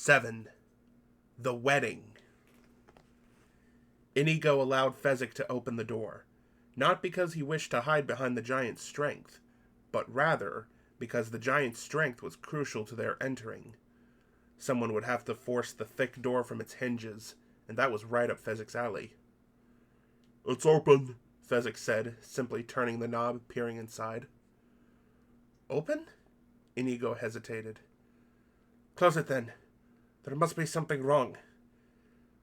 7. The Wedding. Inigo allowed Fezzik to open the door, not because he wished to hide behind the giant's strength, but rather because the giant's strength was crucial to their entering. Someone would have to force the thick door from its hinges, and that was right up Fezzik's alley. "It's open," Fezzik said, simply turning the knob, peering inside. Open? Inigo hesitated. Close it then. There must be something wrong.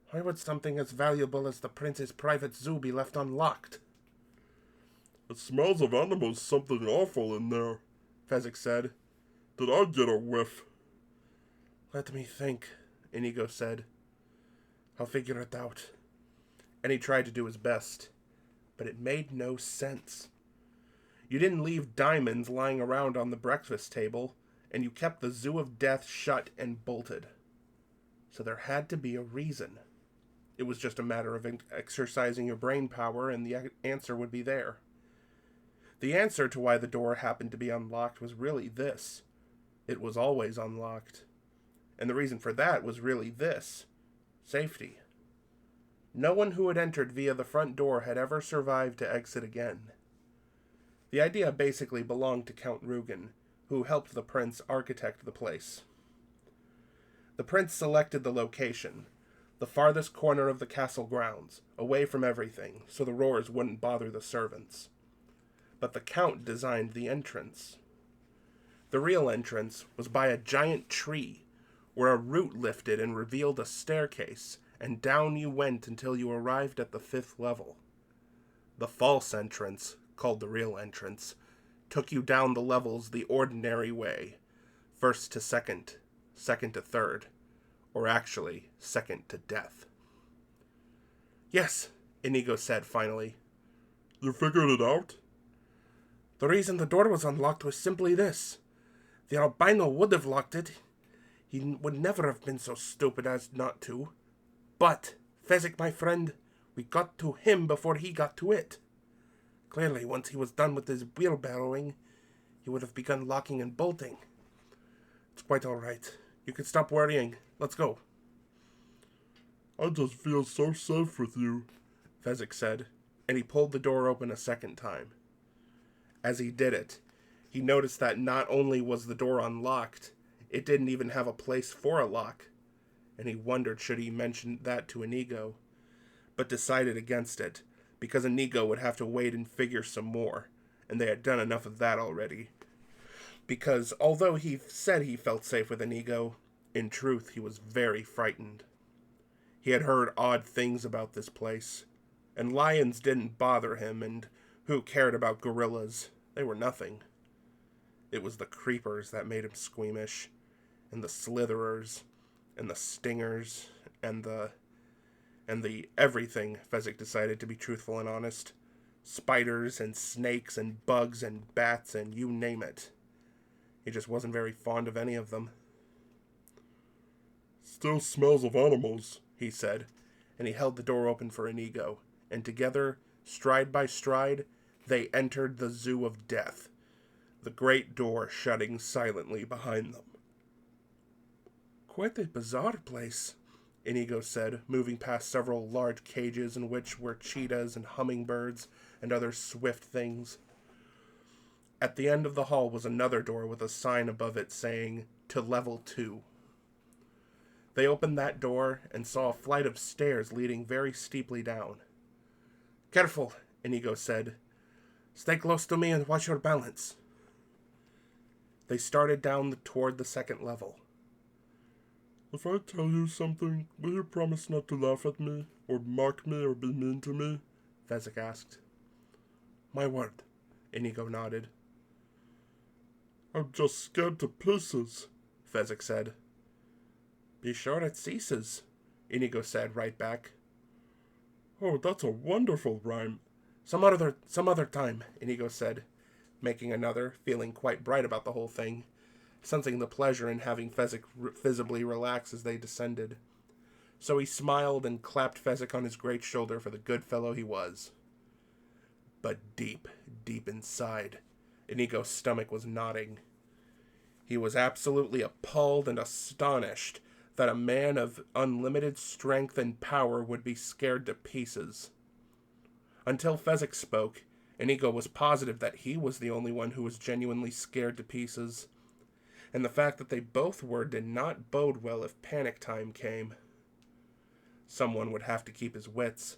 Why would something as valuable as the prince's private zoo be left unlocked? "It smells of animals something awful in there," Fezzik said. "Did I get a whiff?" Let me think, Inigo said. I'll figure it out. And he tried to do his best, but it made no sense. You didn't leave diamonds lying around on the breakfast table, and you kept the Zoo of Death shut and bolted. So there had to be a reason. It was just a matter of exercising your brain power, and the answer would be there. The answer to why the door happened to be unlocked was really this. It was always unlocked. And the reason for that was really this. Safety. No one who had entered via the front door had ever survived to exit again. The idea basically belonged to Count Rugen, who helped the prince architect the place. The prince selected the location, the farthest corner of the castle grounds, away from everything, so the roars wouldn't bother the servants. But the count designed the entrance. The real entrance was by a giant tree, where a root lifted and revealed a staircase, and down you went until you arrived at the 5th level. The false entrance, called the real entrance, took you down the levels the ordinary way, first to second, second to third, or actually, second to death. Yes, Inigo said finally. "You figured it out?" The reason the door was unlocked was simply this. The albino would have locked it. He would never have been so stupid as not to. But, Fezzik, my friend, we got to him before he got to it. Clearly, once he was done with his wheelbarrowing, he would have begun locking and bolting. It's quite all right. You can stop worrying. Let's go. "I just feel so safe with you," Fezzik said, and he pulled the door open a second time. As he did it, he noticed that not only was the door unlocked, it didn't even have a place for a lock, and he wondered should he mention that to Inigo, but decided against it, because Inigo would have to wait and figure some more, and they had done enough of that already. Because although he said he felt safe with Inigo, in truth he was very frightened. He had heard odd things about this place, and lions didn't bother him, and who cared about gorillas? They were nothing. It was the creepers that made him squeamish, and the slitherers, and the stingers, and the everything, Fezzik decided, to be truthful and honest. Spiders and snakes and bugs and bats and you name it. He just wasn't very fond of any of them. "Still smells of animals," he said, and he held the door open for Inigo, and together, stride by stride, they entered the Zoo of Death, the great door shutting silently behind them. Quite a bizarre place, Inigo said, moving past several large cages in which were cheetahs and hummingbirds and other swift things. At the end of the hall was another door with a sign above it saying, "To Level 2." They opened that door and saw a flight of stairs leading very steeply down. "Careful," Inigo said. "Stay close to me and watch your balance." They started down toward the 2nd level. "If I tell you something, will you promise not to laugh at me, or mock me, or be mean to me?" Fezzik asked. "My word," Inigo nodded. "I'm just scared to pieces," Fezzik said. "Be sure it ceases," Inigo said right back. "Oh, that's a wonderful rhyme." Some other time," Inigo said, making another, feeling quite bright about the whole thing, sensing the pleasure in having Fezzik visibly relax as they descended. So he smiled and clapped Fezzik on his great shoulder for the good fellow he was. But deep, deep inside, Inigo's stomach was knotting. He was absolutely appalled and astonished that a man of unlimited strength and power would be scared to pieces. Until Fezzik spoke, Inigo was positive that he was the only one who was genuinely scared to pieces, and the fact that they both were did not bode well if panic time came. Someone would have to keep his wits,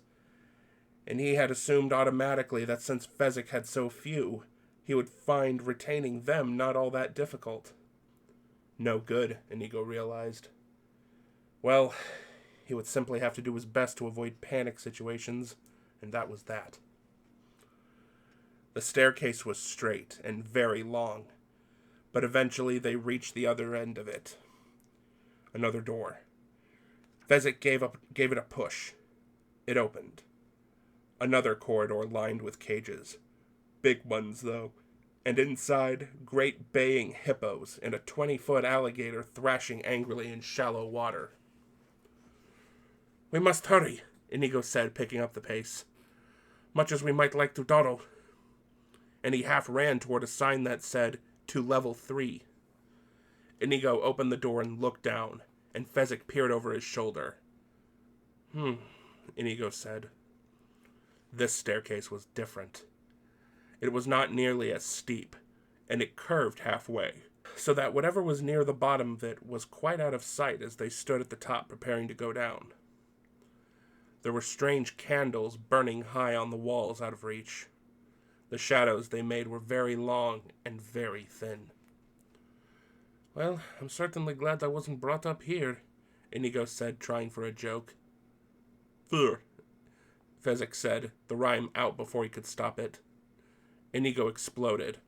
and he had assumed automatically that since Fezzik had so few, he would find retaining them not all that difficult. No good, Inigo realized. Well, he would simply have to do his best to avoid panic situations, and that was that. The staircase was straight and very long, but eventually they reached the other end of it. Another door. Fezzik gave it a push. It opened. Another corridor lined with cages. Big ones, though, and inside, great baying hippos and a 20-foot alligator thrashing angrily in shallow water. "We must hurry," Inigo said, picking up the pace. "Much as we might like to dawdle." And he half ran toward a sign that said, "To Level 3. Inigo opened the door and looked down, and Fezzik peered over his shoulder. Inigo said. This staircase was different. It was not nearly as steep, and it curved halfway, so that whatever was near the bottom of it was quite out of sight as they stood at the top preparing to go down. There were strange candles burning high on the walls out of reach. The shadows they made were very long and very thin. "Well, I'm certainly glad I wasn't brought up here," Inigo said, trying for a joke. "There," Fezzik said, the rhyme out before he could stop it. Inigo exploded.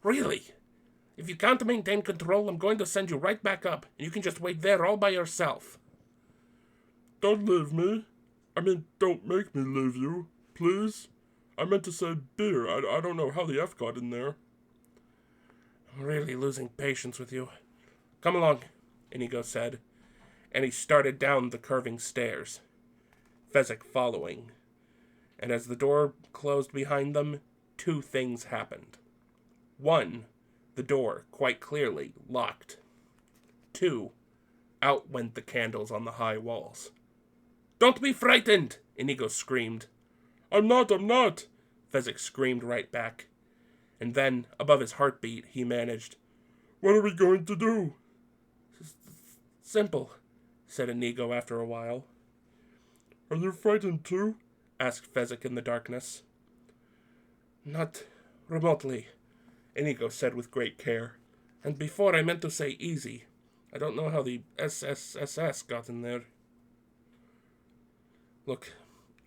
"Really? If you can't maintain control, I'm going to send you right back up, and you can just wait there all by yourself." "Don't leave me. Don't make me leave you, please. I meant to say beer. I don't know how the F got in there." "I'm really losing patience with you. Come along," Inigo said, and he started down the curving stairs, Fezzik following. And as the door closed behind them, two things happened. 1, the door, quite clearly, locked. 2, out went the candles on the high walls. "Don't be frightened!" Inigo screamed. I'm not! Fezzik screamed right back. And then, above his heartbeat, he managed, "What are we going to do?" "Simple," said Inigo after a while. "Are you frightened too?" asked Fezzik in the darkness. "Not remotely," Inigo said with great care. "And before I meant to say easy. I don't know how the SSSS got in there. Look,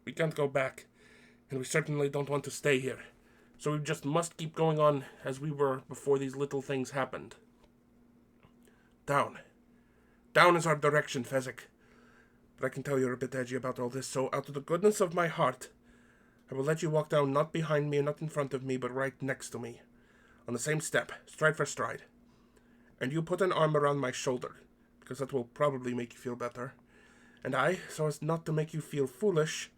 we can't go back, and we certainly don't want to stay here. So we just must keep going on as we were before these little things happened. Down. Down is our direction, Fezzik. But I can tell you're a bit edgy about all this, so out of the goodness of my heart, I will let you walk down not behind me and not in front of me, but right next to me. On the same step, stride for stride. And you put an arm around my shoulder, because that will probably make you feel better. And I, so as not to make you feel foolish,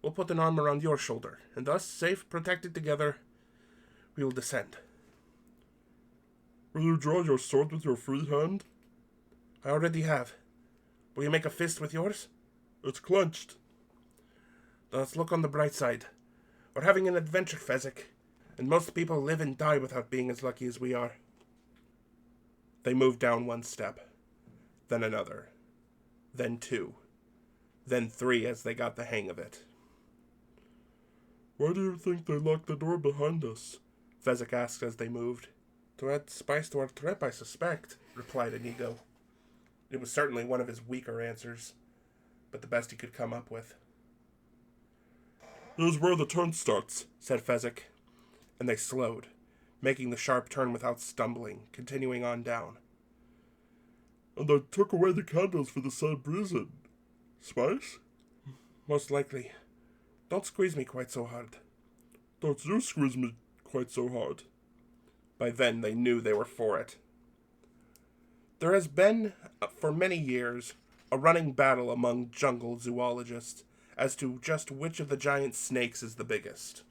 will put an arm around your shoulder, and thus, safe, protected together, we will descend." "Will you draw your sword with your free hand?" "I already have. Will you make a fist with yours?" "It's clenched." "Then let's look on the bright side. We're having an adventure, Fezzik, and most people live and die without being as lucky as we are." They moved down one step, then another, then 2, then 3 as they got the hang of it. "Why do you think they locked the door behind us?" Fezzik asked as they moved. "To add spice to our trip, I suspect," replied Inigo. It was certainly one of his weaker answers, but the best he could come up with. "Here's where the turn starts," said Fezzik, and they slowed, making the sharp turn without stumbling, continuing on down. "And I took away the candles for the side reason. Spice?" "Most likely. Don't squeeze me quite so hard." "Don't you squeeze me quite so hard." By then they knew they were for it. There has been, for many years, a running battle among jungle zoologists as to just which of the giant snakes is the biggest.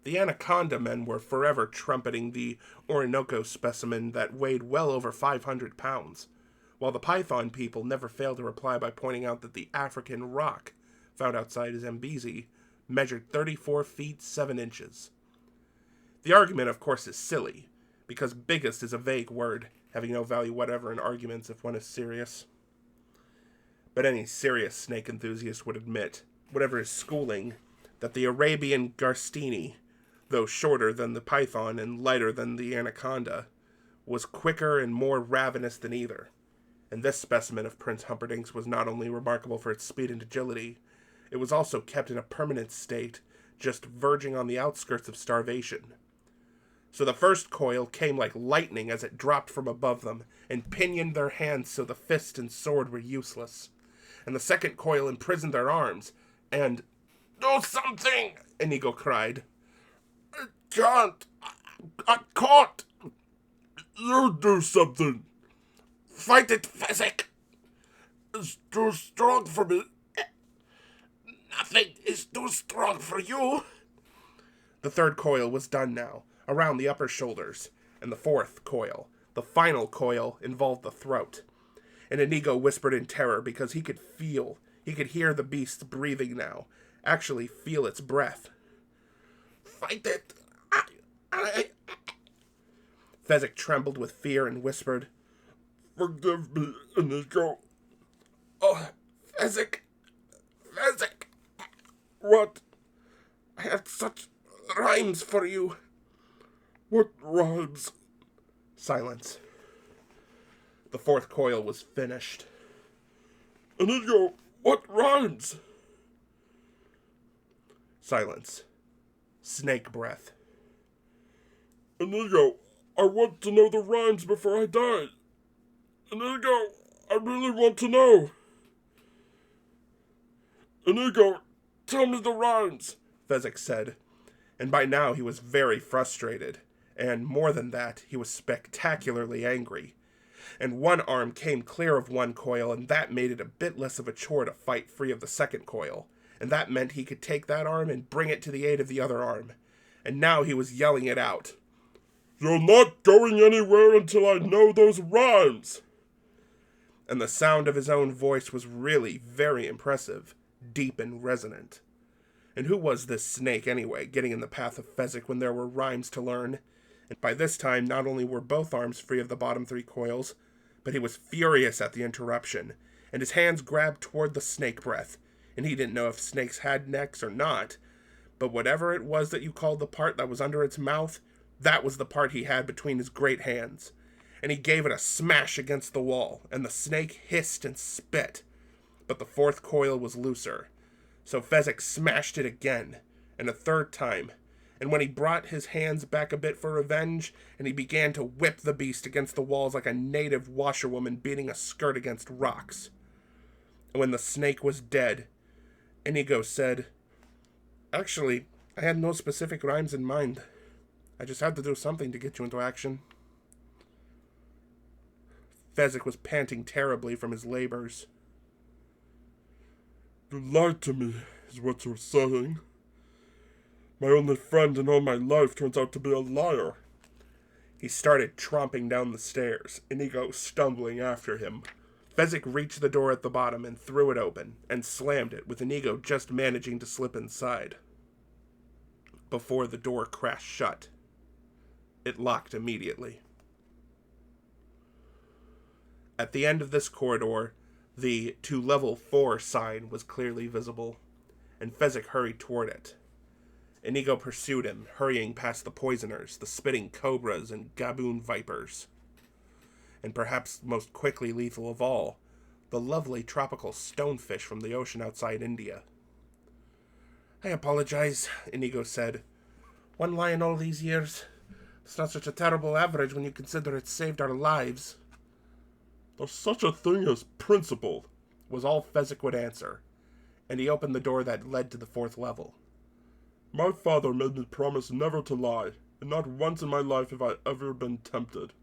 The anaconda men were forever trumpeting the Orinoco specimen that weighed well over 500 pounds, while the Python people never failed to reply by pointing out that the African rock found outside Zambezi measured 34 feet 7 inches. The argument, of course, is silly, because biggest is a vague word, having no value whatever in arguments if one is serious. But any serious snake enthusiast would admit, whatever his schooling, that the Arabian Garstini, though shorter than the python and lighter than the anaconda, was quicker and more ravenous than either. And this specimen of Prince Humperdinck's was not only remarkable for its speed and agility, it was also kept in a permanent state, just verging on the outskirts of starvation. So the first coil came like lightning as it dropped from above them, and pinioned their hands so the fist and sword were useless. And the second coil imprisoned their arms, and, "Do something!" Inigo cried. "I can't! I can't! You do something!" "Fight it, Fezzik!" "It's too strong for me." "Nothing is too strong for you." The third coil was done now, around the upper shoulders, and the fourth coil, the final coil, involved the throat. And Inigo whispered in terror because he could hear the beast breathing now, actually feel its breath. "Fight it! Fezzik trembled with fear and whispered, "Forgive me, Inigo." "Oh, Fezzik! Fezzik! "What? I had such rhymes for you." "What rhymes?" Silence. The fourth coil was finished. "Inigo, what rhymes?" Silence. Snake breath. "Inigo, I want to know the rhymes before I die. Inigo, I really want to know. Inigo, tell me the rhymes," Fezzik said, and by now he was very frustrated, and more than that, he was spectacularly angry. And one arm came clear of one coil, and that made it a bit less of a chore to fight free of the second coil, and that meant he could take that arm and bring it to the aid of the other arm. And now he was yelling it out. "You're not going anywhere until I know those rhymes." And the sound of his own voice was really very impressive, deep and resonant. And who was this snake, anyway, getting in the path of Fezzik when there were rhymes to learn? And by this time, not only were both arms free of the bottom three coils, but he was furious at the interruption, and his hands grabbed toward the snake breath, and he didn't know if snakes had necks or not, but whatever it was that you called the part that was under its mouth, that was the part he had between his great hands. And he gave it a smash against the wall, and the snake hissed and spit. But the fourth coil was looser, so Fezzik smashed it again, and a third time, and when he brought his hands back a bit for revenge, and he began to whip the beast against the walls like a native washerwoman beating a skirt against rocks. And when the snake was dead, Inigo said, "Actually, I had no specific rhymes in mind. I just had to do something to get you into action." Fezzik was panting terribly from his labors. "You lied to me, is what you're saying. My only friend in all my life turns out to be a liar." He started tromping down the stairs, Inigo stumbling after him. Fezzik reached the door at the bottom and threw it open, and slammed it, with Inigo just managing to slip inside. Before the door crashed shut. It locked immediately. At the end of this corridor, the "to level 4" sign was clearly visible, and Fezzik hurried toward it. Inigo pursued him, hurrying past the poisoners, the spitting cobras, and gaboon vipers. And perhaps most quickly lethal of all, the lovely tropical stonefish from the ocean outside India. "I apologize," Inigo said. "One lie in all these years. It's not such a terrible average when you consider it saved our lives." "There's such a thing as principle," was all Fezzik would answer, and he opened the door that led to the fourth level. "My father made me promise never to lie, and not once in my life have I ever been tempted."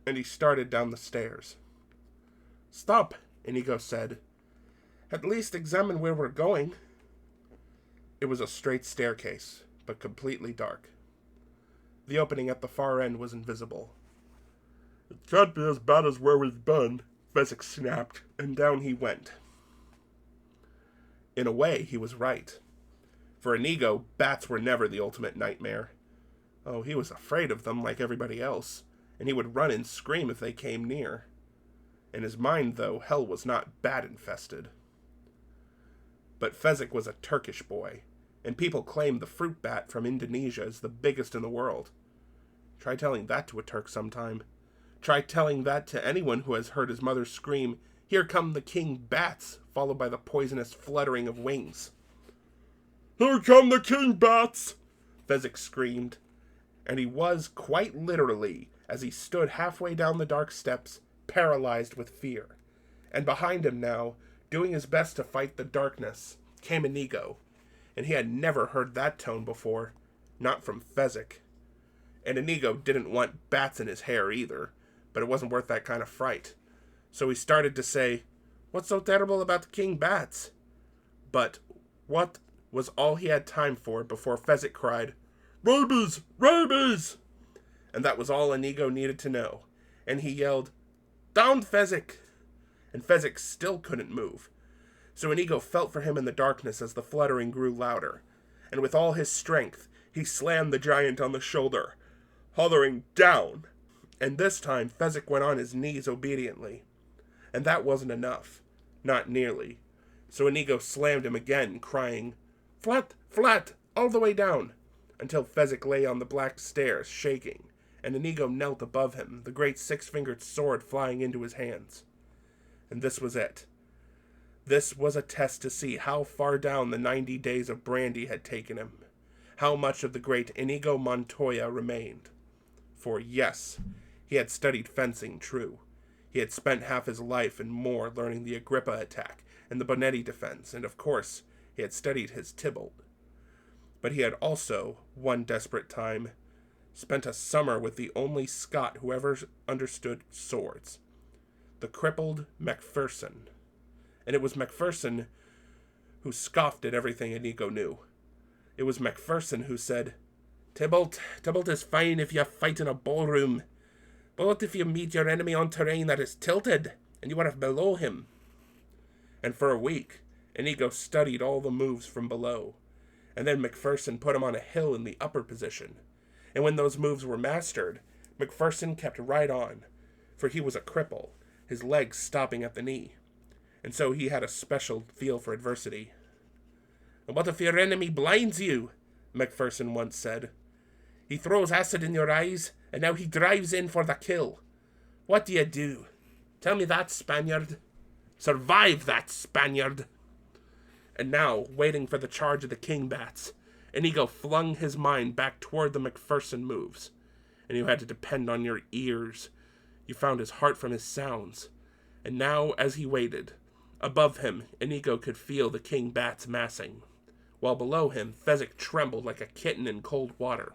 And he started down the stairs. "Stop," Inigo said. "At least examine where we're going." It was a straight staircase, but completely dark. The opening at the far end was invisible. It can't be as bad as where we've been. Fezzik snapped, and down he went. In a way, he was right. For Inigo, bats were never the ultimate nightmare. Oh, he was afraid of them like everybody else, and he would run and scream if they came near. In his mind, though, hell was not bat-infested. But Fezzik was a Turkish boy, and people claimed the fruit bat from Indonesia is the biggest in the world. Try telling that to a Turk sometime. Try telling that to anyone who has heard his mother scream, "Here come the king bats," followed by the poisonous fluttering of wings. "Here come the king bats!" Fezzik screamed, and he was, quite literally, as he stood halfway down the dark steps, paralyzed with fear. And behind him now, doing his best to fight the darkness, came Inigo, and he had never heard that tone before, not from Fezzik. And Inigo didn't want bats in his hair either, but it wasn't worth that kind of fright. So he started to say, "What's so terrible about the king bats?" But what was all he had time for before Fezzik cried, "Rabies! Rabies!" And that was all Inigo needed to know. And he yelled, "Down, Fezzik!" And Fezzik still couldn't move. So Inigo felt for him in the darkness as the fluttering grew louder. And with all his strength, he slammed the giant on the shoulder, hollering, "Down!" And this time, Fezzik went on his knees obediently. And that wasn't enough. Not nearly. So Inigo slammed him again, crying, "Flat! Flat! All the way down!" Until Fezzik lay on the black stairs, shaking, and Inigo knelt above him, the great six-fingered sword flying into his hands. And this was it. This was a test to see how far down the 90 days of brandy had taken him. How much of the great Inigo Montoya remained. For yes, he had studied fencing, true. He had spent half his life and more learning the Agrippa attack and the Bonetti defense, and of course, he had studied his Tybalt. But he had also, one desperate time, spent a summer with the only Scot who ever understood swords, the crippled Macpherson. And it was Macpherson who scoffed at everything Inigo knew. It was Macpherson who said, Tybalt is fine if you fight in a ballroom, but what if you meet your enemy on terrain that is tilted, and you are below him?" And for a week, Inigo studied all the moves from below, and then Macpherson put him on a hill in the upper position. And when those moves were mastered, Macpherson kept right on, for he was a cripple, his legs stopping at the knee, and so he had a special feel for adversity. "And what if your enemy blinds you?" Macpherson once said. "He throws acid in your eyes, and now he drives in for the kill. What do you do? Tell me that, Spaniard. Survive that, Spaniard." And now, waiting for the charge of the king bats, Inigo flung his mind back toward the Macpherson moves. And you had to depend on your ears. You found his heart from his sounds. And now, as he waited, above him, Inigo could feel the king bats massing, while below him, Fezzik trembled like a kitten in cold water.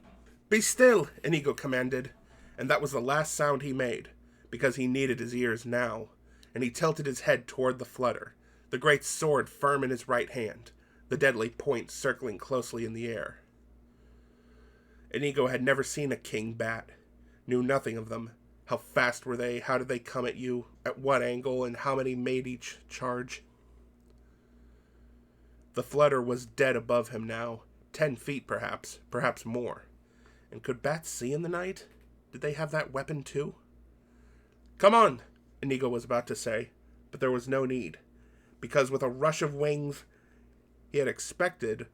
"Be still," Inigo commanded, and that was the last sound he made, because he needed his ears now, and he tilted his head toward the flutter, the great sword firm in his right hand, the deadly point circling closely in the air. Inigo had never seen a king bat, knew nothing of them. How fast were they? How did they come at you? At what angle? And how many made each charge? The flutter was dead above him now, 10 feet perhaps more. And could bats see in the night? Did they have that weapon too? "Come on," Inigo was about to say, but there was no need, because with a rush of wings he had expected,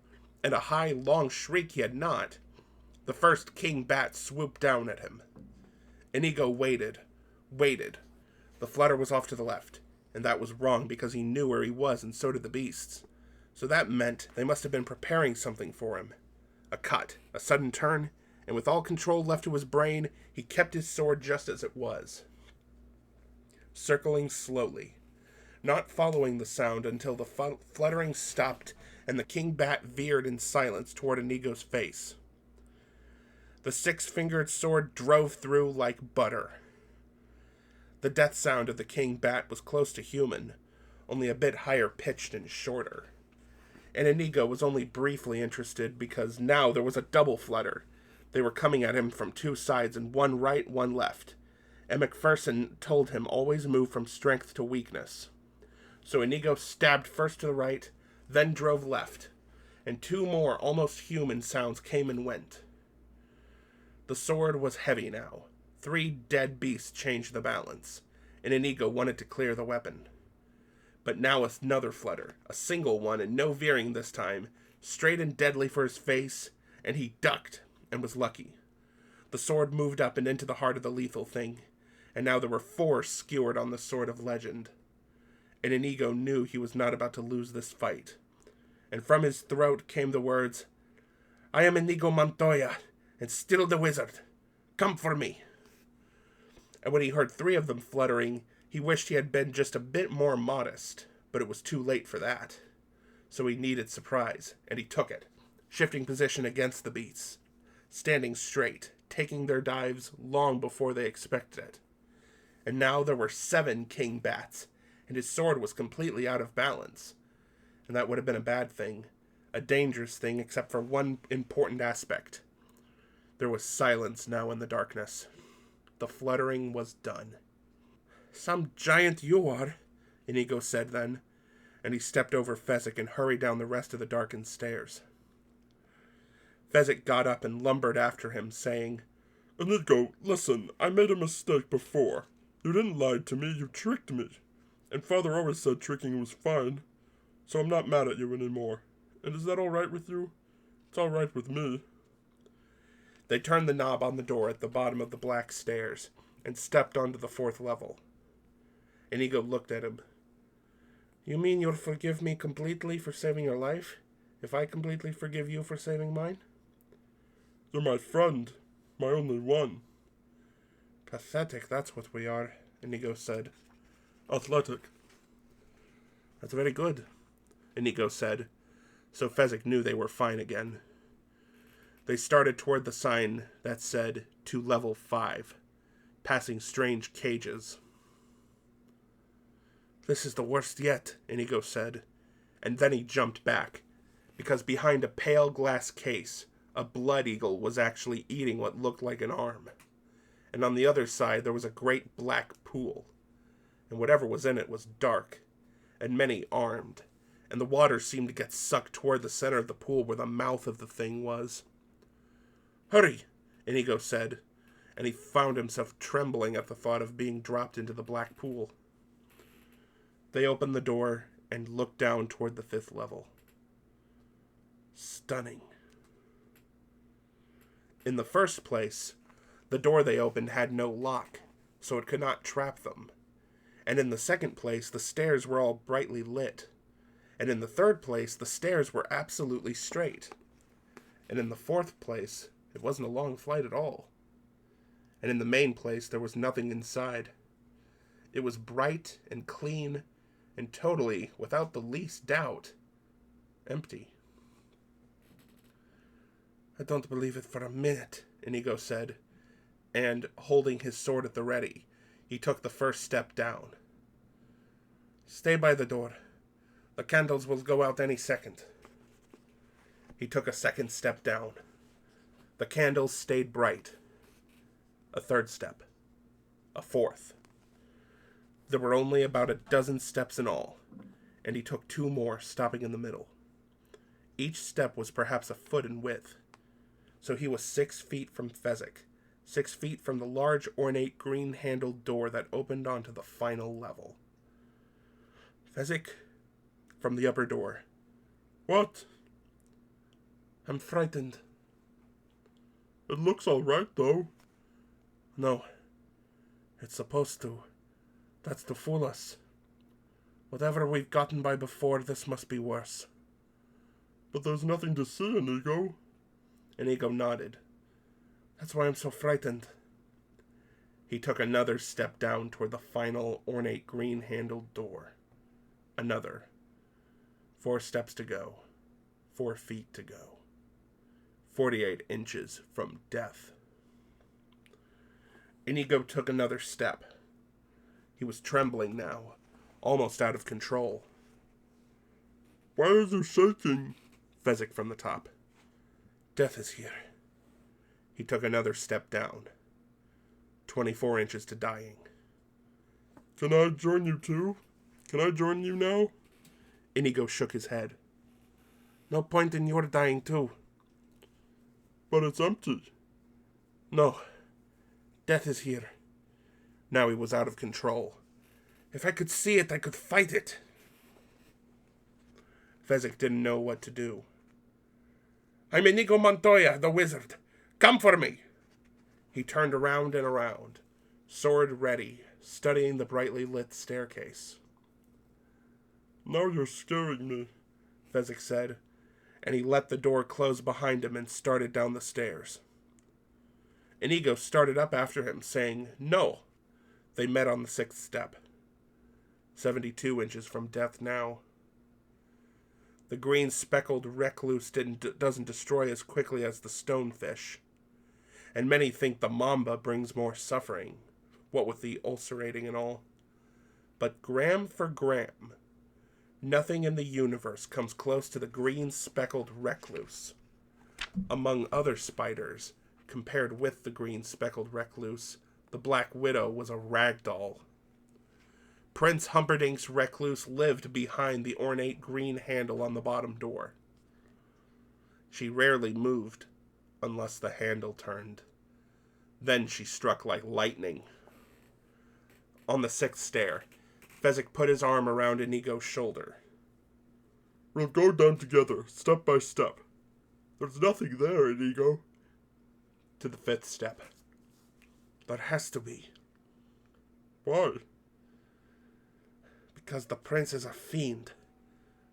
and a high, long shriek he had not, the first king bat swooped down at him. Inigo waited. The flutter was off to the left, and that was wrong because he knew where he was, and so did the beasts. So that meant they must have been preparing something for him. A cut, a sudden turn, and with all control left to his brain, he kept his sword just as it was, circling slowly, not following the sound until the fluttering stopped and the king bat veered in silence toward Inigo's face. The six-fingered sword drove through like butter. The death sound of the king bat was close to human, only a bit higher pitched and shorter. And Inigo was only briefly interested because now there was a double flutter. They were coming at him from two sides, and one right, one left. and McPherson told him always move from strength to weakness. So Inigo stabbed first to the right, then drove left, and two more almost human sounds came and went. The sword was heavy now. 3 dead beasts changed the balance, and Inigo wanted to clear the weapon. But now another flutter, a single one and no veering this time, straight and deadly for his face, and he ducked and was lucky. The sword moved up and into the heart of the lethal thing, and now there were 4 skewered on the sword of legend. And Inigo knew he was not about to lose this fight. And from his throat came the words, "I am Inigo Montoya, and still the wizard. Come for me." And when he heard 3 of them fluttering, he wished he had been just a bit more modest, but it was too late for that. So he needed surprise, and he took it, shifting position against the beasts, standing straight, taking their dives long before they expected it. And now there were 7 king bats, and his sword was completely out of balance. And that would have been a bad thing, a dangerous thing except for one important aspect. There was silence now in the darkness. The fluttering was done. "Some giant you are," Inigo said then, and he stepped over Fezzik and hurried down the rest of the darkened stairs. Fezzik got up and lumbered after him, saying, "Inigo, listen, I made a mistake before. You didn't lie to me, you tricked me. And Father always said tricking was fine. So I'm not mad at you anymore. And is that alright with you? It's alright with me." They turned the knob on the door at the bottom of the black stairs and stepped onto the 4th level. Inigo looked at him. "You mean you'll forgive me completely for saving your life, if I completely forgive you for saving mine?" "You're my friend, my only one." "Pathetic, that's what we are," Inigo said. "Athletic." "That's very good," Inigo said, so Fezzik knew they were fine again. They started toward the sign that said, "To level 5, passing strange cages." "This is the worst yet," Inigo said, and then he jumped back, because behind a pale glass case, a blood eagle was actually eating what looked like an arm. And on the other side there was a great black pool, and whatever was in it was dark, and many armed, and the water seemed to get sucked toward the center of the pool where the mouth of the thing was. "Hurry," Inigo said, and he found himself trembling at the thought of being dropped into the black pool. They opened the door and looked down toward the 5th level. Stunning. In the first place, the door they opened had no lock, so it could not trap them. And in the second place, the stairs were all brightly lit. And in the third place, the stairs were absolutely straight. And in the 4th place, it wasn't a long flight at all. And in the main place, there was nothing inside. It was bright and clean and totally, without the least doubt, empty. "I don't believe it for a minute," Inigo said, and, holding his sword at the ready, he took the first step down. "Stay by the door. The candles will go out any second." He took a second step down. The candles stayed bright. A third step. A 4th. There were only about a dozen steps in all, and he took 2 more, stopping in the middle. Each step was perhaps a foot in width, so he was 6 feet from Fezzik, 6 feet from the large, ornate, green-handled door that opened onto the final level. "Fezzik," from the upper door. "What?" "I'm frightened." "It looks alright, though." "No. It's supposed to. That's to fool us. Whatever we've gotten by before, this must be worse." "But there's nothing to see, Inigo." Inigo nodded. "That's why I'm so frightened." He took another step down toward the final, ornate, green-handled door. Another. 4 steps to go. 4 feet to go. 48 inches from death. Inigo took another step. He was trembling now, almost out of control. "Why are you shaking?" Fezzik from the top. "Death is here." He took another step down. 24 inches to dying. Can I join you too? Can I join you now? Inigo shook his head. No point in your dying too. But it's empty. No. Death is here. Now he was out of control. If I could see it, I could fight it. Fezzik didn't know what to do. I'm Inigo Montoya, the wizard. Come for me. He turned around and around, sword ready, studying the brightly lit staircase. Now you're scaring me, Fezzik said, and he let the door close behind him and started down the stairs. Inigo started up after him, saying, "No." They met on the 6th step. 72 inches from death now. The green speckled recluse doesn't destroy as quickly as the stonefish, and many think the mamba brings more suffering, what with the ulcerating and all. But gram for gram, nothing in the universe comes close to the green speckled recluse. Among other spiders, compared with the green speckled recluse, the Black Widow was a rag doll. Prince Humperdinck's recluse lived behind the ornate green handle on the bottom door. She rarely moved, unless the handle turned. Then she struck like lightning. On the 6th stair, Fezzik put his arm around Inigo's shoulder. We'll go down together, step by step. There's nothing there, Inigo. To the 5th step. There has to be. Why? Because the prince is a fiend,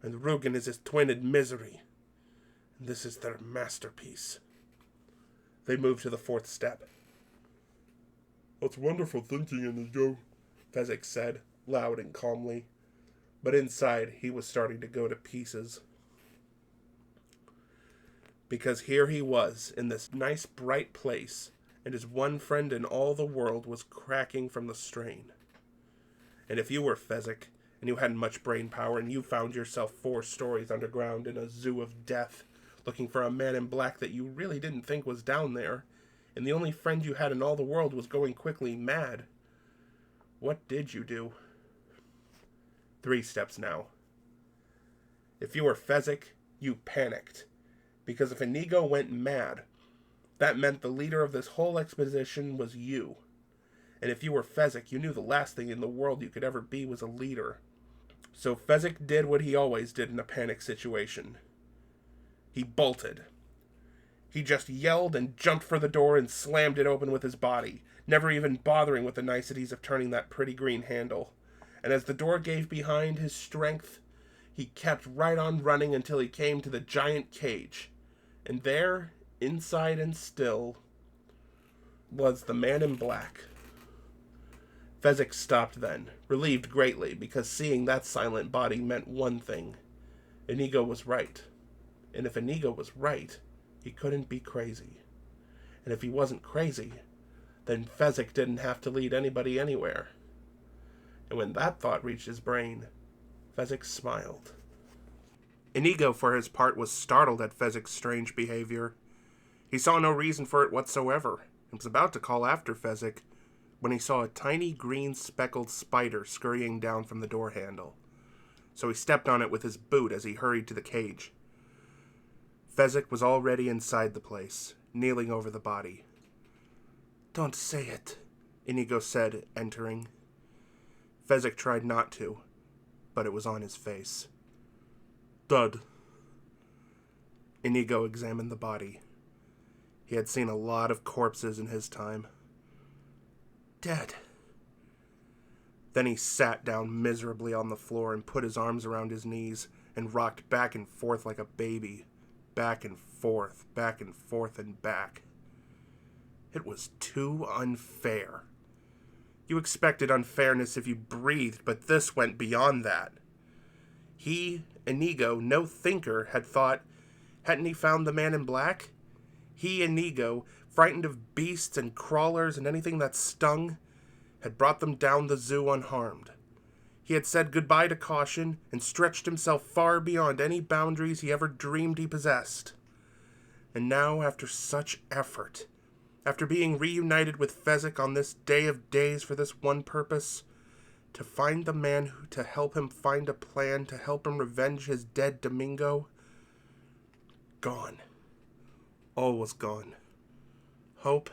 and Rugen is his twin misery. And this is their masterpiece. They moved to the 4th step. That's wonderful thinking, Inigo, Fezzik said, loud and calmly. But inside, he was starting to go to pieces. Because here he was, in this nice, bright place, and his one friend in all the world was cracking from the strain. And if you were Fezzik, and you hadn't much brain power, and you found yourself 4 stories underground in a zoo of death, looking for a man in black that you really didn't think was down there, and the only friend you had in all the world was going quickly mad, what did you do? 3 steps now. If you were Fezzik, you panicked. Because if Inigo went mad, that meant the leader of this whole expedition was you. And if you were Fezzik, you knew the last thing in the world you could ever be was a leader. So Fezzik did what he always did in a panic situation. He bolted. He just yelled and jumped for the door and slammed it open with his body, never even bothering with the niceties of turning that pretty green handle. And as the door gave behind his strength, he kept right on running until he came to the giant cage. And there, inside and still, was the man in black. Fezzik stopped then, relieved greatly, because seeing that silent body meant one thing. Inigo was right. And if Inigo was right, he couldn't be crazy. And if he wasn't crazy, then Fezzik didn't have to lead anybody anywhere. And when that thought reached his brain, Fezzik smiled. Inigo, for his part, was startled at Fezzik's strange behavior. He saw no reason for it whatsoever, and was about to call after Fezzik, when he saw a tiny green speckled spider scurrying down from the door handle. So he stepped on it with his boot as he hurried to the cage. Fezzik was already inside the place, kneeling over the body. "Don't say it," Inigo said, entering. Fezzik tried not to, but it was on his face. Dead. Inigo examined the body. He had seen a lot of corpses in his time. Dead. Then he sat down miserably on the floor and put his arms around his knees and rocked back and forth like a baby. Back and forth, and back. It was too unfair. You expected unfairness if you breathed, but this went beyond that. He, Inigo, no thinker, had thought, hadn't he found the man in black? He, Inigo, frightened of beasts and crawlers and anything that stung, had brought them down the zoo unharmed. He had said goodbye to caution and stretched himself far beyond any boundaries he ever dreamed he possessed. And now, after such effort, After being reunited with Fezzik on this day of days for this one purpose, to find the man to help him find a plan to help him revenge his dead Domingo, gone. All was gone. Hope,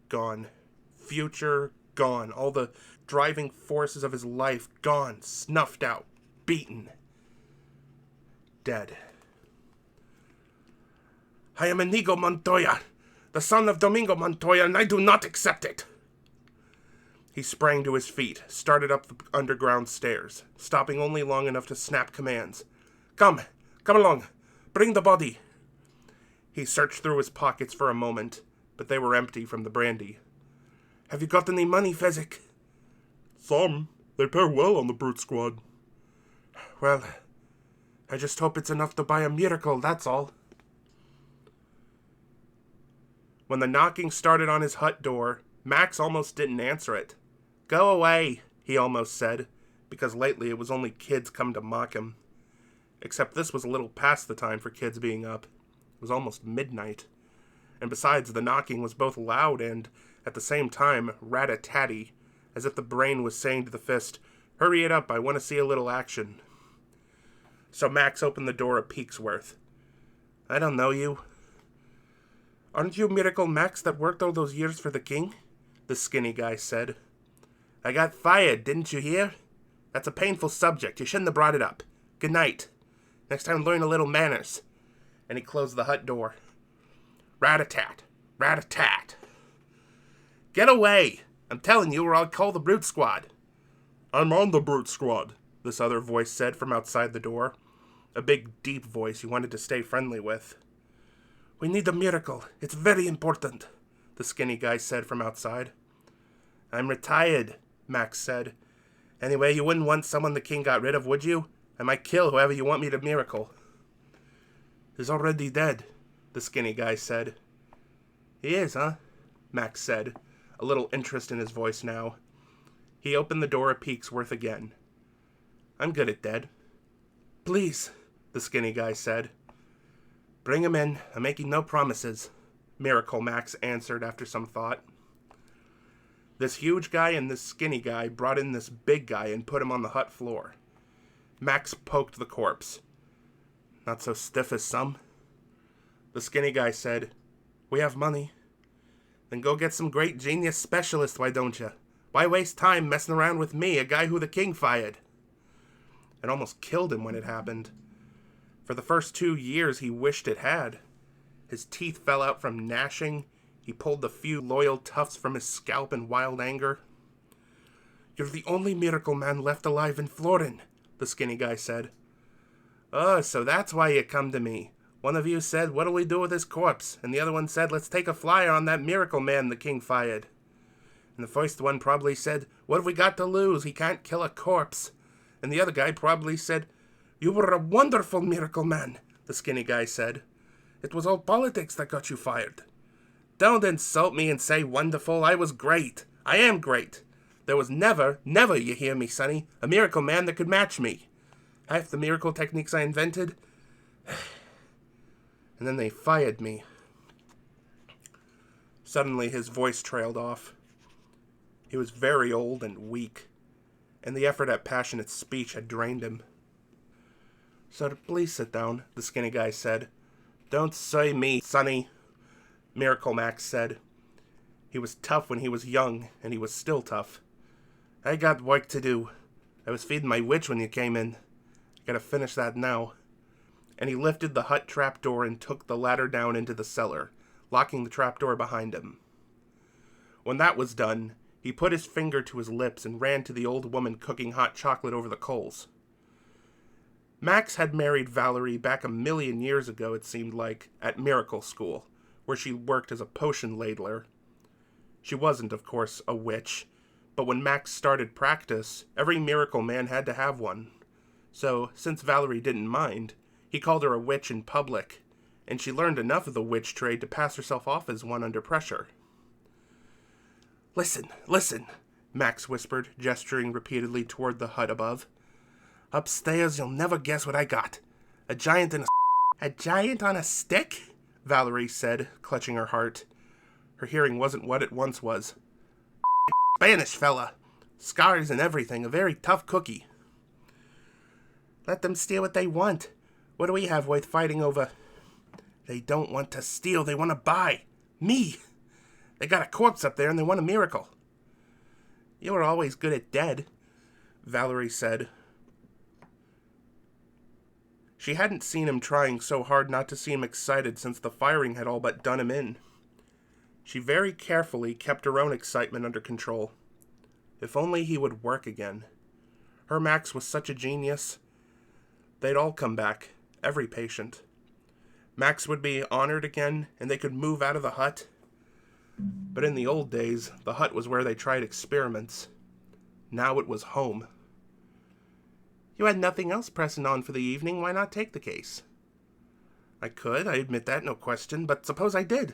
gone. Future, gone. All the driving forces of his life, gone. Snuffed out. Beaten. Dead. I am Inigo Montoya, the son of Domingo Montoya, and I do not accept it. He sprang to his feet, started up the underground stairs, stopping only long enough to snap commands. Come along, bring the body. He searched through his pockets for a moment, but they were empty from the brandy. Have you got any money, Fezzik? Some. They pair well on the brute squad. Well, I just hope it's enough to buy a miracle, that's all. When the knocking started on his hut door, Max almost didn't answer it. Go away, he almost said, because lately it was only kids come to mock him. Except this was a little past the time for kids being up. It was almost midnight. And besides, the knocking was both loud and, at the same time, rat-a-tatty, as if the brain was saying to the fist, Hurry it up, I want to see a little action. So Max opened the door a peek's worth. I don't know you. Aren't you Miracle Max that worked all those years for the king? The skinny guy said. I got fired, didn't you hear? That's a painful subject. You shouldn't have brought it up. Good night. Next time learn a little manners. And he closed the hut door. Rat-a-tat. Rat-a-tat. Get away! I'm telling you or I'll call the brute squad. I'm on the brute squad, this other voice said from outside the door. A big, deep voice he wanted to stay friendly with. We need a miracle. It's very important, the skinny guy said from outside. I'm retired, Max said. Anyway, you wouldn't want someone the king got rid of, would you? I might kill whoever you want me to miracle. He's already dead, the skinny guy said. He is, huh? Max said, a little interest in his voice now. He opened the door a peek's worth again. I'm good at dead. Please, the skinny guy said. Bring him in. I'm making no promises, Miracle Max answered after some thought. This huge guy and this skinny guy brought in this big guy and put him on the hut floor. Max poked the corpse. Not so stiff as some. The skinny guy said, We have money. Then go get some great genius specialist, why don't you? Why waste time messing around with me, a guy who the king fired? It almost killed him when it happened. For the first 2 years, he wished it had. His teeth fell out from gnashing. He pulled the few loyal tufts from his scalp in wild anger. You're the only miracle man left alive in Florin, the skinny guy said. Oh, so that's why you come to me. One of you said, what'll we do with his corpse? And the other one said, let's take a flyer on that miracle man the king fired. And the first one probably said, what have we got to lose? He can't kill a corpse. And the other guy probably said, you were a wonderful miracle man, the skinny guy said. It was all politics that got you fired. Don't insult me and say wonderful. I was great. I am great. There was never, you hear me, sonny, a miracle man that could match me. Half the miracle techniques I invented. And then they fired me. Suddenly his voice trailed off. He was very old and weak, and the effort at passionate speech had drained him. Sir, please sit down, the skinny guy said. Don't say me, sonny, Miracle Max said. He was tough when he was young, and he was still tough. I got work to do. I was feeding my witch when you came in. I gotta finish that now. And he lifted the hut trapdoor and took the ladder down into the cellar, locking the trapdoor behind him. When that was done, he put his finger to his lips and ran to the old woman cooking hot chocolate over the coals. Max had married Valerie back 1,000,000 years ago, it seemed like, at Miracle School, where she worked as a potion ladler. She wasn't, of course, a witch, but when Max started practice, every miracle man had to have one. So, since Valerie didn't mind, he called her a witch in public, and she learned enough of the witch trade to pass herself off as one under pressure. Listen, Max whispered, gesturing repeatedly toward the hut above. Upstairs, you'll never guess what I got. A giant on a stick? Valerie said, clutching her heart. Her hearing wasn't what it once was. Spanish fella. Scars and everything. A very tough cookie. Let them steal what they want. What do we have worth fighting over? They don't want to steal. They want to buy. Me. They got a corpse up there and they want a miracle. You were always good at dead, Valerie said. She hadn't seen him trying so hard not to seem excited since the firing had all but done him in. She very carefully kept her own excitement under control. If only he would work again. Her Max was such a genius. They'd all come back, every patient. Max would be honored again, and they could move out of the hut. But in the old days, the hut was where they tried experiments. Now it was home. You had nothing else pressing on for the evening, why not take the case? I could, I admit that, no question, but suppose I did.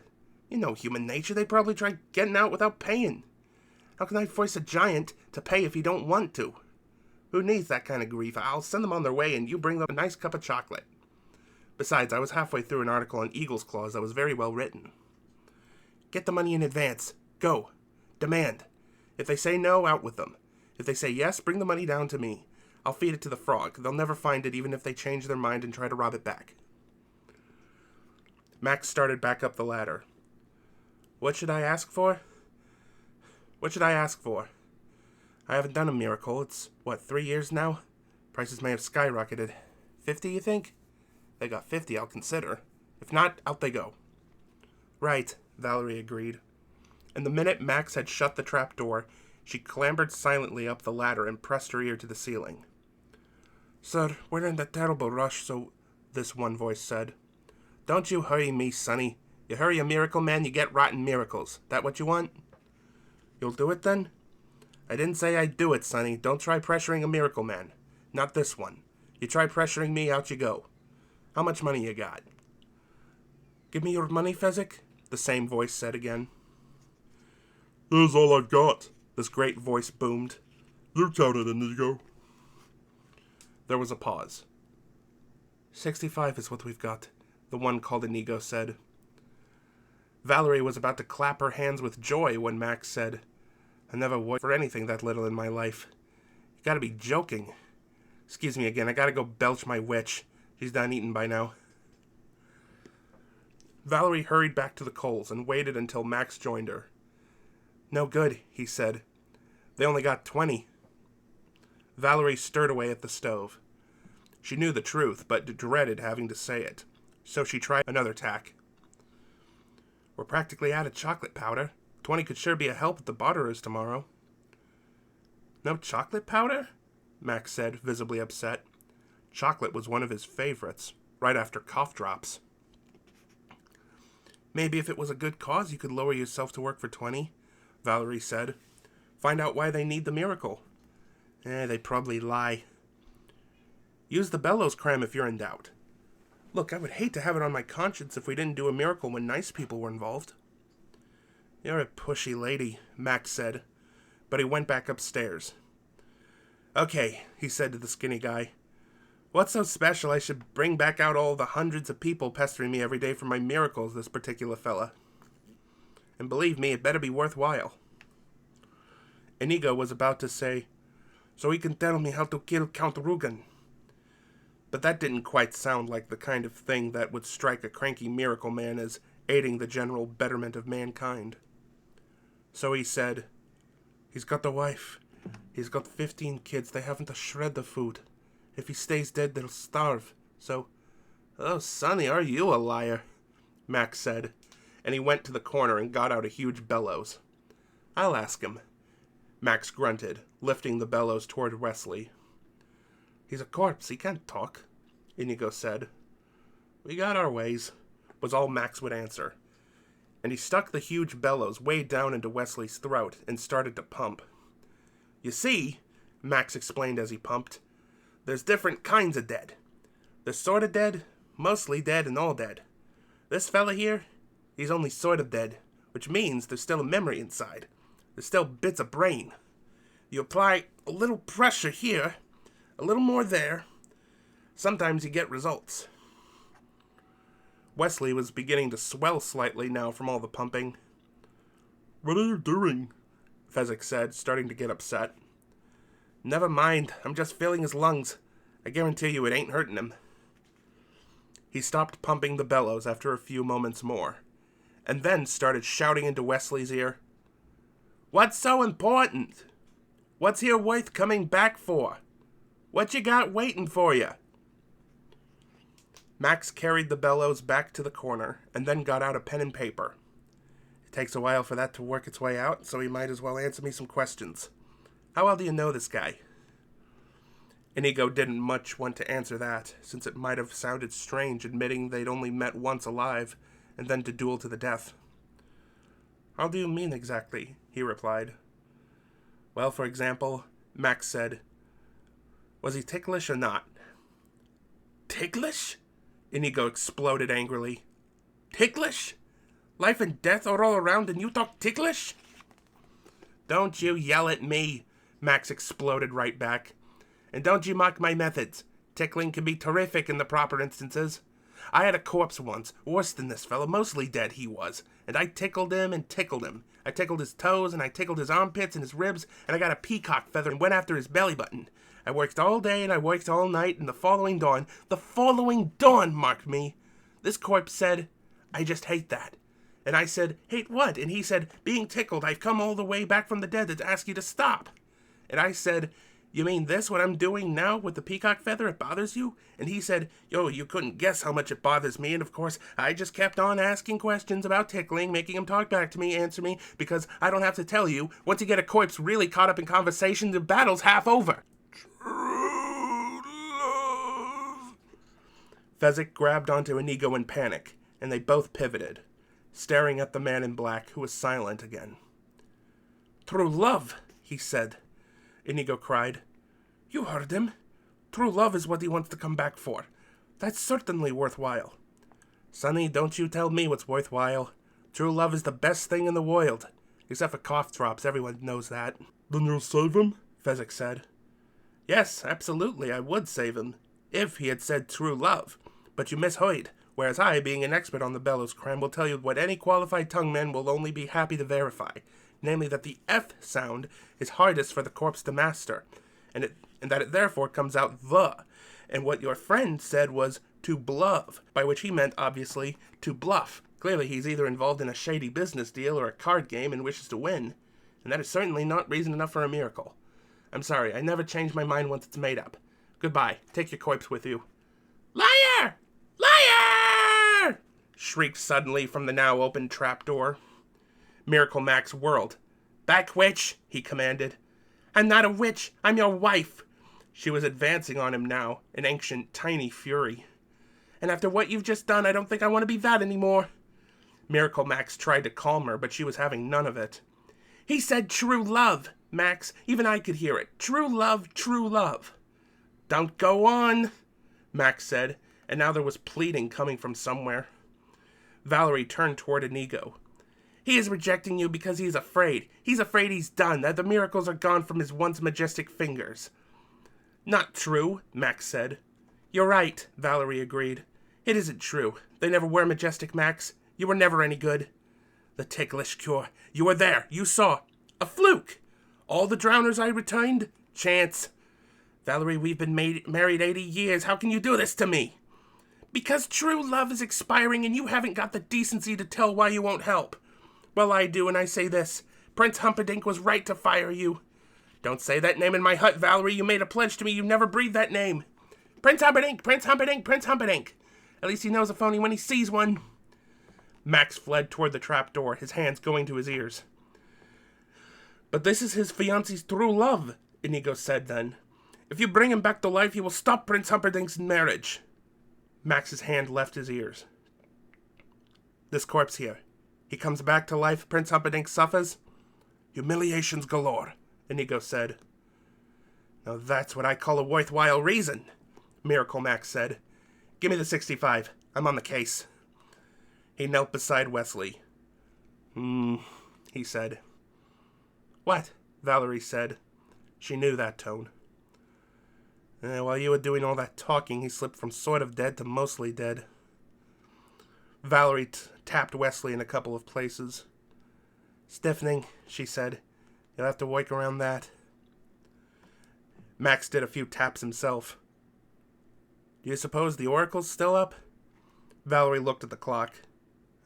You know human nature, they'd probably try getting out without paying. How can I force a giant to pay if he don't want to? Who needs that kind of grief? I'll send them on their way and you bring them a nice cup of chocolate. Besides, I was halfway through an article on Eagle's Claws that was very well written. Get the money in advance. Go. Demand. If they say no, out with them. If they say yes, bring the money down to me. I'll feed it to the frog. They'll never find it even if they change their mind and try to rob it back. Max started back up the ladder. What should I ask for? What should I ask for? I haven't done a miracle. It's, 3 years now? Prices may have skyrocketed. 50, you think? They got 50, I'll consider. If not, out they go. Right, Valerie agreed. And the minute Max had shut the trap door, she clambered silently up the ladder and pressed her ear to the ceiling. Sir, we're in a terrible rush, so... this one voice said. Don't you hurry me, sonny. You hurry a miracle man, you get rotten miracles. That what you want? You'll do it then? I didn't say I'd do it, sonny. Don't try pressuring a miracle man. Not this one. You try pressuring me, out you go. How much money you got? Give me your money, Fezzik, the same voice said again. Here's all I've got, this great voice boomed. You count it, Inigo. There was a pause. 65 is what we've got, the one called Inigo said. Valerie was about to clap her hands with joy when Max said, I never worked for anything that little in my life. You gotta be joking. Excuse me again, I gotta go belch my witch. She's done eating by now. Valerie hurried back to the coals and waited until Max joined her. No good, he said. They only got 20. Valerie stirred away at the stove. She knew the truth, but dreaded having to say it, so she tried another tack. We're practically out of chocolate powder. 20 could sure be a help at the barterers tomorrow. No chocolate powder? Max said, visibly upset. Chocolate was one of his favorites, right after cough drops. Maybe if it was a good cause, you could lower yourself to work for 20, Valerie said. Find out why they need the miracle. They probably lie. Use the bellows cram if you're in doubt. Look, I would hate to have it on my conscience if we didn't do a miracle when nice people were involved. You're a pushy lady, Max said, but he went back upstairs. Okay, he said to the skinny guy. What's so special I should bring back out all the hundreds of people pestering me every day for my miracles, this particular fella? And believe me, it better be worthwhile. Inigo was about to say, so he can tell me how to kill Count Rugen. But that didn't quite sound like the kind of thing that would strike a cranky miracle man as aiding the general betterment of mankind. So he said, he's got a wife. He's got 15 kids. They haven't a shred of food. If he stays dead, they'll starve. So, oh, Sonny, are you a liar? Max said, and he went to the corner and got out a huge bellows. I'll ask him. Max grunted, lifting the bellows toward Wesley. He's a corpse. He can't talk, Inigo said. We got our ways, was all Max would answer. And he stuck the huge bellows way down into Wesley's throat and started to pump. You see, Max explained as he pumped, there's different kinds of dead. There's sort of dead, mostly dead, and all dead. This fella here, he's only sort of dead, which means there's still a memory inside. There's still bits of brain. You apply a little pressure here, a little more there. Sometimes you get results. Wesley was beginning to swell slightly now from all the pumping. What are you doing? Fezzik said, starting to get upset. Never mind, I'm just filling his lungs. I guarantee you it ain't hurting him. He stopped pumping the bellows after a few moments more, and then started shouting into Wesley's ear. What's so important? What's here worth coming back for? What you got waiting for you? Max carried the bellows back to the corner, and then got out a pen and paper. It takes a while for that to work its way out, so he might as well answer me some questions. How well do you know this guy? Inigo didn't much want to answer that, since it might have sounded strange admitting they'd only met once alive, and then to duel to the death. How do you mean exactly? He replied. Well, for example, Max said, was he ticklish or not? Ticklish? Inigo exploded angrily. Ticklish? Life and death are all around and you talk ticklish? Don't you yell at me, Max exploded right back. And don't you mock my methods. Tickling can be terrific in the proper instances. I had a corpse once, worse than this fellow, mostly dead he was, and I tickled him and tickled him. I tickled his toes, and I tickled his armpits and his ribs, and I got a peacock feather and went after his belly button. I worked all day and I worked all night, and the following dawn, mark me, this corpse said, I just hate that. And I said, hate what? And he said, being tickled, I've come all the way back from the dead to ask you to stop. And I said, you mean this, what I'm doing now with the peacock feather, it bothers you? And he said, yo, you couldn't guess how much it bothers me, and of course, I just kept on asking questions about tickling, making him talk back to me, answer me, because I don't have to tell you, once you get a corpse really caught up in conversation, the battle's half over. True love. Fezzik grabbed onto Inigo in panic, and they both pivoted, staring at the man in black, who was silent again. True love, he said. Inigo cried. You heard him. True love is what he wants to come back for. That's certainly worthwhile. Sonny, don't you tell me what's worthwhile. True love is the best thing in the world. Except for cough drops, everyone knows that. Then you'll save him? Fezzik said. Yes, absolutely, I would save him, if he had said true love. But you misheard, whereas I, being an expert on the bellows cram, will tell you what any qualified tongue man will only be happy to verify. Namely that the F sound is hardest for the corpse to master, and that it therefore comes out the. And what your friend said was to bluff, by which he meant, obviously, to bluff. Clearly he's either involved in a shady business deal or a card game and wishes to win, and that is certainly not reason enough for a miracle. I'm sorry, I never change my mind once it's made up. Goodbye, take your corpse with you. Liar! Liar! Shrieked suddenly from the now open trapdoor. Miracle Max whirled. Back, witch, he commanded. I'm not a witch, I'm your wife. She was advancing on him now, in ancient, tiny fury. And after what you've just done, I don't think I want to be that anymore. Miracle Max tried to calm her, but she was having none of it. He said true love, Max. Even I could hear it. True love, true love. Don't go on, Max said, and now there was pleading coming from somewhere. Valerie turned toward Inigo. He is rejecting you because he is afraid. He's afraid he's done, that the miracles are gone from his once majestic fingers. Not true, Max said. You're right, Valerie agreed. It isn't true. They never were majestic, Max. You were never any good. The ticklish cure. You were there. You saw. A fluke. All the drowners I returned? Chance. Valerie, we've been married 80 years. How can you do this to me? Because true love is expiring and you haven't got the decency to tell why you won't help. Well, I do, and I say this. Prince Humperdinck was right to fire you. Don't say that name in my hut, Valerie. You made a pledge to me you never breathe that name. Prince Humperdinck, Prince Humperdinck, Prince Humperdinck. At least he knows a phony when he sees one. Max fled toward the trapdoor, his hands going to his ears. But this is his fiancée's true love, Inigo said then. If you bring him back to life, he will stop Prince Humperdinck's marriage. Max's hand left his ears. This corpse here. He comes back to life, Prince Humperdinck suffers. Humiliations galore, Inigo said. Now that's what I call a worthwhile reason, Miracle Max said. Give me the 65. I'm on the case. He knelt beside Wesley. He said. What? Valerie said. She knew that tone. While you were doing all that talking, he slipped from sort of dead to mostly dead. Valerie tapped Wesley in a couple of places. Stiffening, she said. You'll have to work around that. Max did a few taps himself. Do you suppose the oracle's still up? Valerie looked at the clock.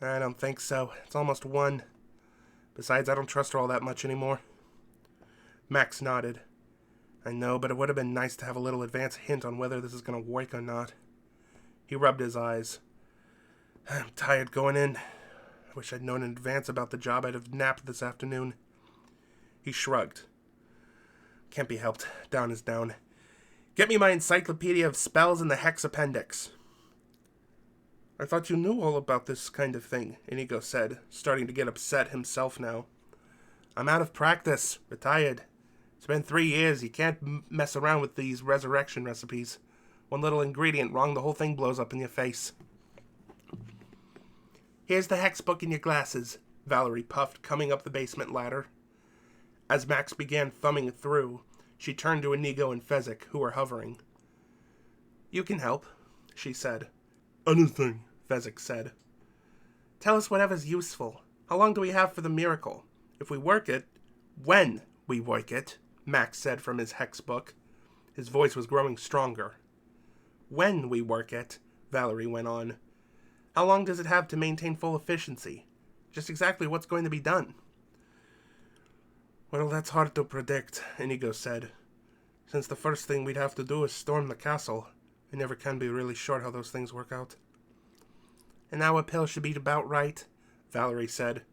I don't think so. It's almost 1. Besides, I don't trust her all that much anymore. Max nodded. I know, but it would have been nice to have a little advance hint on whether this is going to work or not. He rubbed his eyes. I'm tired going in. I wish I'd known in advance about the job. I'd have napped this afternoon. He shrugged. Can't be helped. Down is down. Get me my encyclopedia of spells and the hex appendix. I thought you knew all about this kind of thing, Inigo said, starting to get upset himself now. I'm out of practice. Retired. It's been 3 years. You can't mess around with these resurrection recipes. One little ingredient wrong, the whole thing blows up in your face. Here's the hex book in your glasses, Valerie puffed, coming up the basement ladder. As Max began thumbing through, she turned to Inigo and Fezzik, who were hovering. You can help, she said. Anything, Fezzik said. Tell us whatever's useful. How long do we have for the miracle? If we work it... When we work it, Max said from his hex book. His voice was growing stronger. When we work it, Valerie went on. How long does it have to maintain full efficiency? Just exactly what's going to be done? Well, that's hard to predict, Inigo said. Since the first thing we'd have to do is storm the castle, I never can be really sure how those things work out. An hour pill should be about right, Valerie said.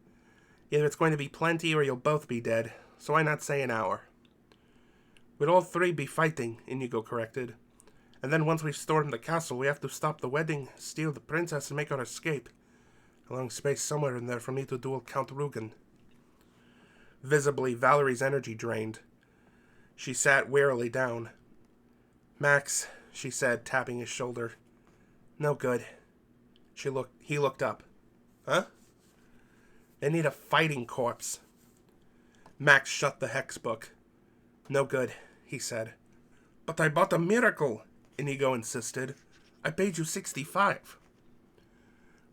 Either it's going to be plenty or you'll both be dead, so why not say an hour? We'd all 3 be fighting, Inigo corrected. And then once we've stormed the castle, we have to stop the wedding, steal the princess, and make our escape. A long space somewhere in there for me to duel Count Rugen. Visibly, Valerie's energy drained. She sat wearily down. Max, she said, tapping his shoulder. No good. He looked up. Huh? They need a fighting corpse. Max shut the hex book. No good, he said. But I bought a miracle, Inigo insisted. I paid you 65.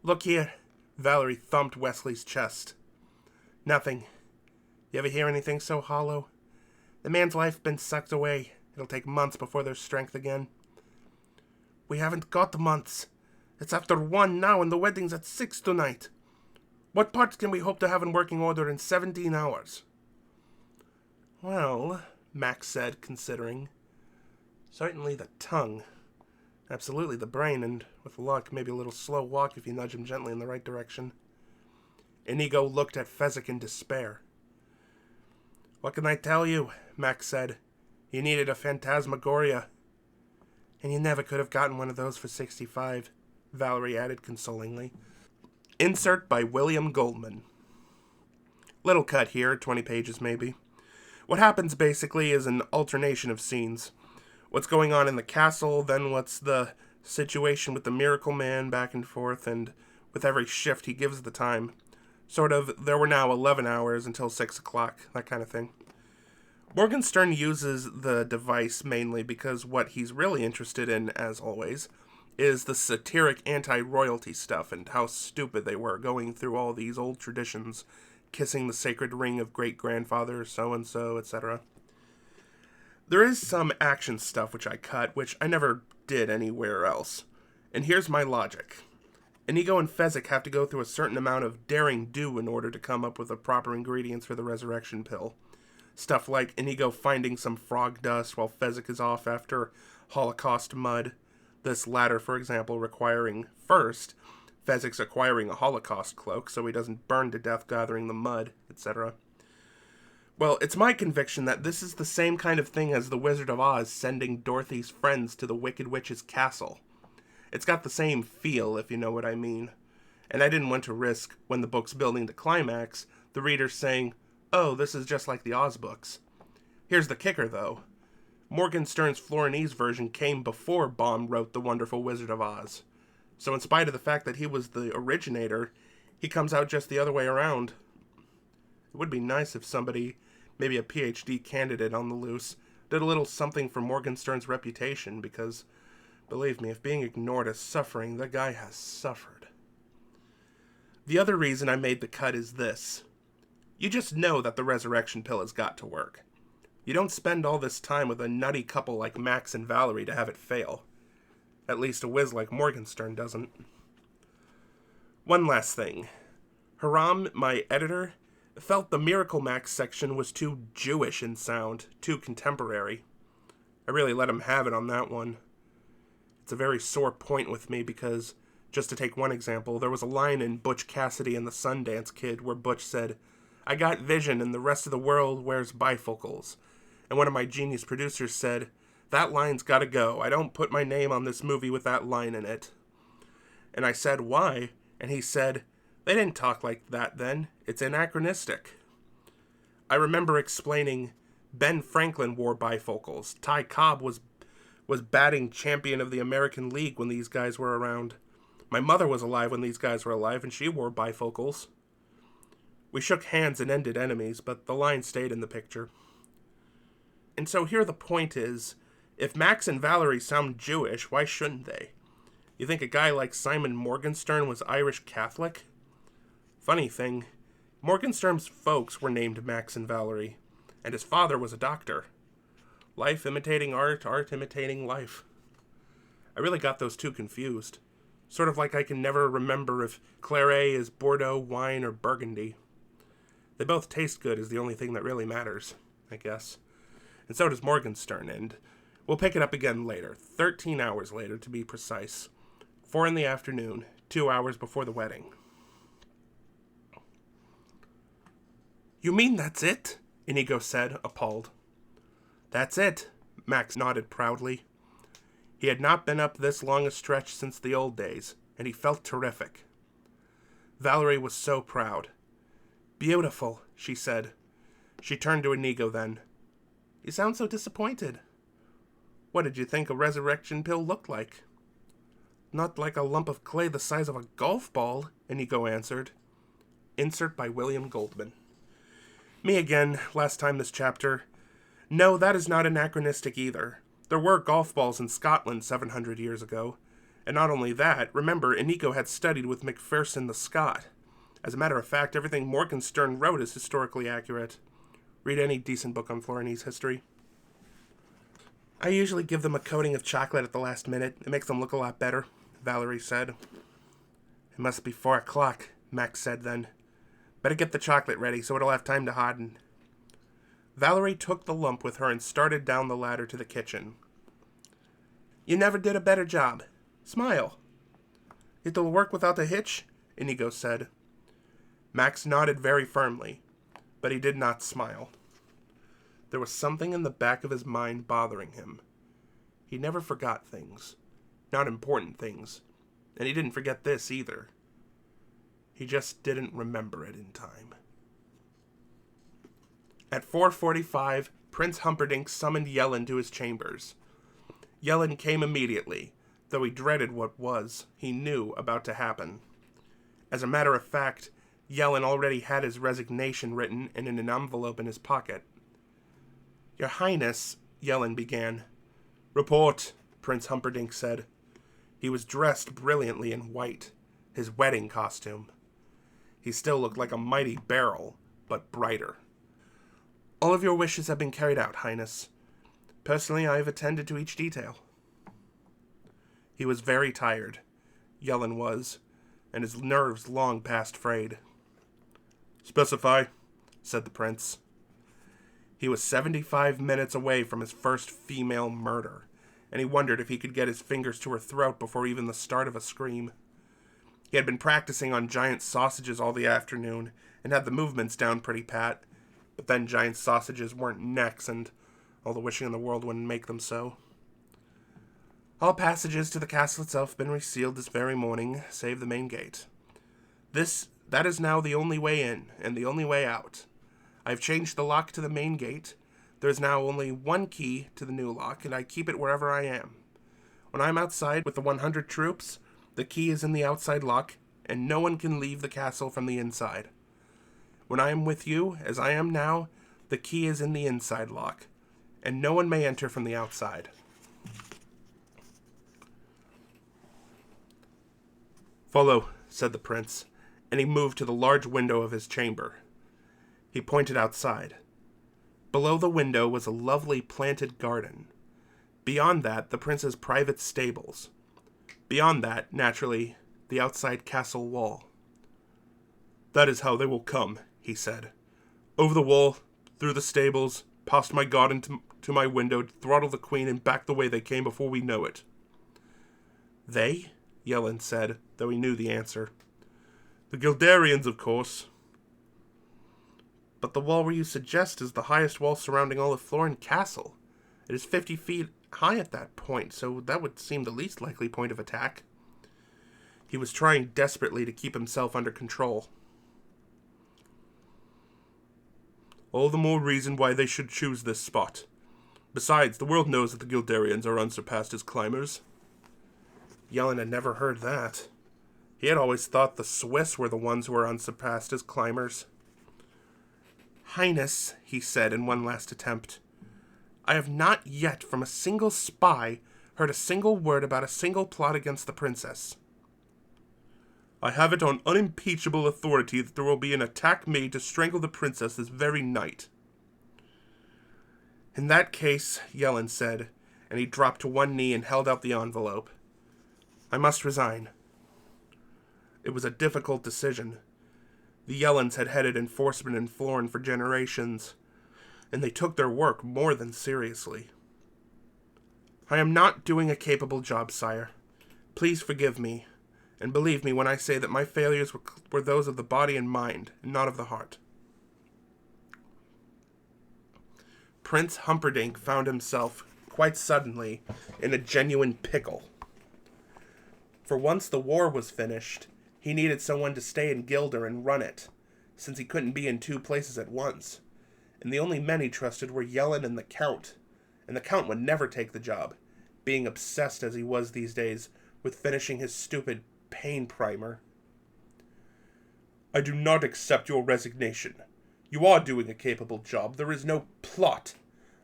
Look here, Valerie thumped Wesley's chest. Nothing. You ever hear anything so hollow? The man's life been sucked away. It'll take months before there's strength again. We haven't got months. It's after 1 now and the wedding's at 6 tonight. What parts can we hope to have in working order in 17 hours? Well, Max said, considering. Certainly the tongue. Absolutely the brain, and with luck, maybe a little slow walk if you nudge him gently in the right direction. Inigo looked at Fezzik in despair. What can I tell you? Max said. You needed a phantasmagoria. And you never could have gotten one of those for 65, Valerie added consolingly. Insert by William Goldman. Little cut here, 20 pages maybe. What happens basically is an alternation of scenes. What's going on in the castle, then what's the situation with the Miracle Man, back and forth, and with every shift he gives the time. Sort of, there were now 11 hours until 6 o'clock, that kind of thing. Morgenstern uses the device mainly because what he's really interested in, as always, is the satiric anti-royalty stuff and how stupid they were going through all these old traditions, kissing the sacred ring of great-grandfather so-and-so, etc. There is some action stuff which I cut, which I never did anywhere else. And here's my logic. Inigo and Fezzik have to go through a certain amount of daring do in order to come up with the proper ingredients for the resurrection pill. Stuff like Inigo finding some frog dust while Fezzik is off after Holocaust mud. This latter, for example, requiring, first, Fezzik's acquiring a Holocaust cloak so he doesn't burn to death gathering the mud, etc. Well, it's my conviction that this is the same kind of thing as the Wizard of Oz sending Dorothy's friends to the Wicked Witch's castle. It's got the same feel, if you know what I mean. And I didn't want to risk, when the book's building to climax, the reader saying, oh, this is just like the Oz books. Here's the kicker, though. Morgenstern's Florinese version came before Baum wrote The Wonderful Wizard of Oz. So in spite of the fact that he was the originator, he comes out just the other way around. It would be nice if somebody, maybe a PhD candidate on the loose, did a little something for Morgenstern's reputation, because, believe me, if being ignored is suffering, the guy has suffered. The other reason I made the cut is this. You just know that the resurrection pill has got to work. You don't spend all this time with a nutty couple like Max and Valerie to have it fail. At least a whiz like Morgenstern doesn't. One last thing. Hiram, my editor, felt the Miracle Max section was too Jewish in sound, too contemporary. I really let him have it on that one. It's a very sore point with me because, just to take one example, there was a line in Butch Cassidy and the Sundance Kid where Butch said, "I got vision and the rest of the world wears bifocals." And one of my genius producers said, "That line's gotta go. I don't put my name on this movie with that line in it." And I said, "Why?" And he said, "They didn't talk like that then. It's anachronistic." I remember explaining, Ben Franklin wore bifocals. Ty Cobb was batting champion of the American League when these guys were around. My mother was alive when these guys were alive, and she wore bifocals. We shook hands and ended enemies, but the line stayed in the picture. And so here the point is, if Max and Valerie sound Jewish, why shouldn't they? You think a guy like Simon Morgenstern was Irish Catholic? Funny thing, Morgenstern's folks were named Max and Valerie, and his father was a doctor. Life imitating art, art imitating life. I really got those two confused. Sort of like I can never remember if Claret is Bordeaux wine or Burgundy. They both taste good is the only thing that really matters, I guess. And so does Morgenstern, and we'll pick it up again later, 13 hours later to be precise. 4 in the afternoon, 2 hours before the wedding. "You mean that's it?" Inigo said, appalled. "That's it," Max nodded proudly. He had not been up this long a stretch since the old days, and he felt terrific. Valerie was so proud. "Beautiful," she said. She turned to Inigo then. "You sound so disappointed. What did you think a resurrection pill looked like?" "Not like a lump of clay the size of a golf ball," Inigo answered. Insert by William Goldman. Me again, last time this chapter. No, that is not anachronistic either. There were golf balls in Scotland 700 years ago. And not only that, remember, Inigo had studied with Macpherson the Scot. As a matter of fact, everything Morgenstern wrote is historically accurate. Read any decent book on Florinese history. "I usually give them a coating of chocolate at the last minute. It makes them look a lot better," Valerie said. "It must be 4 o'clock, Max said then. "Better get the chocolate ready so it'll have time to harden." Valerie took the lump with her and started down the ladder to the kitchen. "You never did a better job. Smile." "It'll work without a hitch?" Inigo said. Max nodded very firmly, but he did not smile. There was something in the back of his mind bothering him. He never forgot things. Not important things. And he didn't forget this either. He just didn't remember it in time. At 4:45, Prince Humperdinck summoned Yellen to his chambers. Yellen came immediately, though he dreaded what was, he knew, about to happen. As a matter of fact, Yellen already had his resignation written and in an envelope in his pocket. "Your Highness," Yellen began. "Report," Prince Humperdinck said. He was dressed brilliantly in white, his wedding costume. He still looked like a mighty barrel, but brighter. "All of your wishes have been carried out, Highness. Personally, I have attended to each detail." He was very tired, Yellen was, and his nerves long past frayed. "Specify," said the prince. He was 75 minutes away from his first female murder, and he wondered if he could get his fingers to her throat before even the start of a scream. He had been practicing on giant sausages all the afternoon, and had the movements down pretty pat, but then giant sausages weren't necks, and all the wishing in the world wouldn't make them so. "All passages to the castle itself have been resealed this very morning, save the main gate. That is now the only way in, and the only way out. I have changed the lock to the main gate. There is now only one key to the new lock, and I keep it wherever I am. When I am outside with the 100 troops, the key is in the outside lock, and no one can leave the castle from the inside. When I am with you, as I am now, the key is in the inside lock, and no one may enter from the outside." "Follow," said the prince, and he moved to the large window of his chamber. He pointed outside. Below the window was a lovely planted garden. Beyond that, the prince's private stables. Beyond that, naturally, the outside castle wall. "That is how they will come," he said. "Over the wall, through the stables, past my garden to my window, throttle the queen, and back the way they came before we know it." "They?" Yellen said, though he knew the answer. "The Guelderians, of course." "But the wall where you suggest is the highest wall surrounding all of Florin Castle. It is 50 feet high at that point, so that would seem the least likely point of attack." He was trying desperately to keep himself under control. "All the more reason why they should choose this spot. Besides, the world knows that the Guelderians are unsurpassed as climbers." Yellen had never heard that. He had always thought the Swiss were the ones who were unsurpassed as climbers. "Highness," he said in one last attempt, "I have not yet from a single spy heard a single word about a single plot against the princess." "I have it on unimpeachable authority that there will be an attack made to strangle the princess this very night." "In that case," Yellen said, and he dropped to one knee and held out the envelope, "I must resign." It was a difficult decision. The Yellens had headed enforcement in Florin for generations, and they took their work more than seriously. "I am not doing a capable job, sire. Please forgive me, and believe me when I say that my failures were those of the body and mind, and not of the heart." Prince Humperdinck found himself, quite suddenly, in a genuine pickle. For once the war was finished, he needed someone to stay in Gilder and run it, since he couldn't be in two places at once, and the only men he trusted were Yellen and the Count would never take the job, being obsessed as he was these days with finishing his stupid pain primer. "I do not accept your resignation. You are doing a capable job. There is no plot.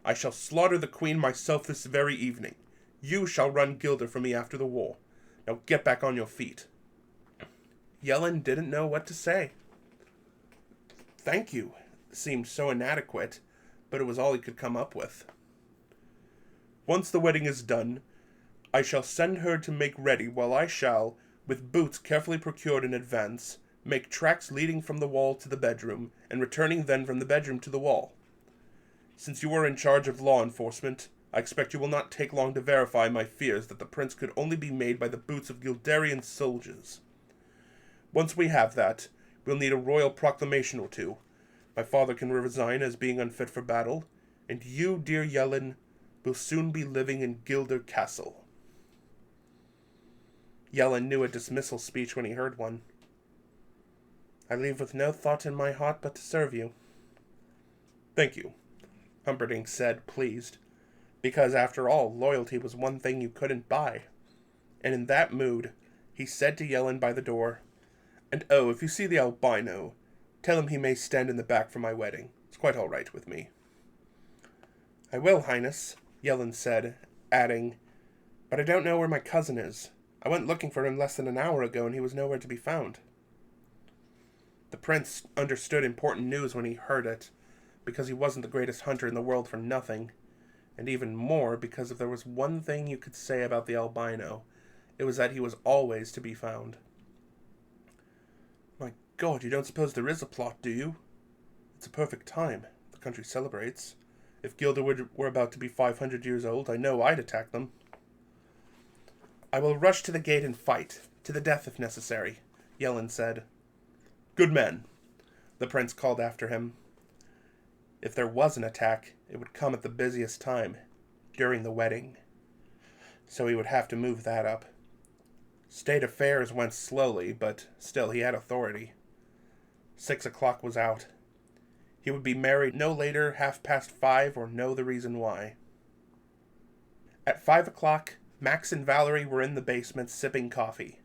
I shall slaughter the queen myself this very evening. You shall run Gilder for me after the war. Now get back on your feet." Yellen didn't know what to say. "Thank you" seemed so inadequate, but it was all he could come up with. "Once the wedding is done, I shall send her to make ready, while I shall, with boots carefully procured in advance, make tracks leading from the wall to the bedroom, and returning then from the bedroom to the wall. Since you are in charge of law enforcement, I expect you will not take long to verify my fears that the prince could only be made by the boots of Guelderian soldiers. Once we have that, we'll need a royal proclamation or two. My father can resign as being unfit for battle, and you, dear Yellen, will soon be living in Gilder Castle." Yellen knew a dismissal speech when he heard one. "I leave with no thought in my heart but to serve you." "Thank you," Humperdinck said, pleased, because, after all, loyalty was one thing you couldn't buy. And in that mood, he said to Yellen by the door, "And oh, if you see the albino, tell him he may stand in the back for my wedding. It's quite all right with me." "I will, Highness," Yellen said, adding, "but I don't know where my cousin is. I went looking for him less than an hour ago, and he was nowhere to be found." The prince understood important news when he heard it, because he wasn't the greatest hunter in the world for nothing, and even more because if there was one thing you could say about the albino, it was that he was always to be found. "My God, you don't suppose there is a plot, do you? It's a perfect time. The country celebrates. If Gilder were about to be 500 years old, I know I'd attack them." "I will rush to the gate and fight, to the death if necessary," Yellen said. "Good man," the prince called after him. If there was an attack, it would come at the busiest time, during the wedding. So he would have to move that up. State affairs went slowly, but still he had authority. 6 o'clock was out. He would be married no later 5:30 or know the reason why. At 5 o'clock, Max and Valerie were in the basement sipping coffee.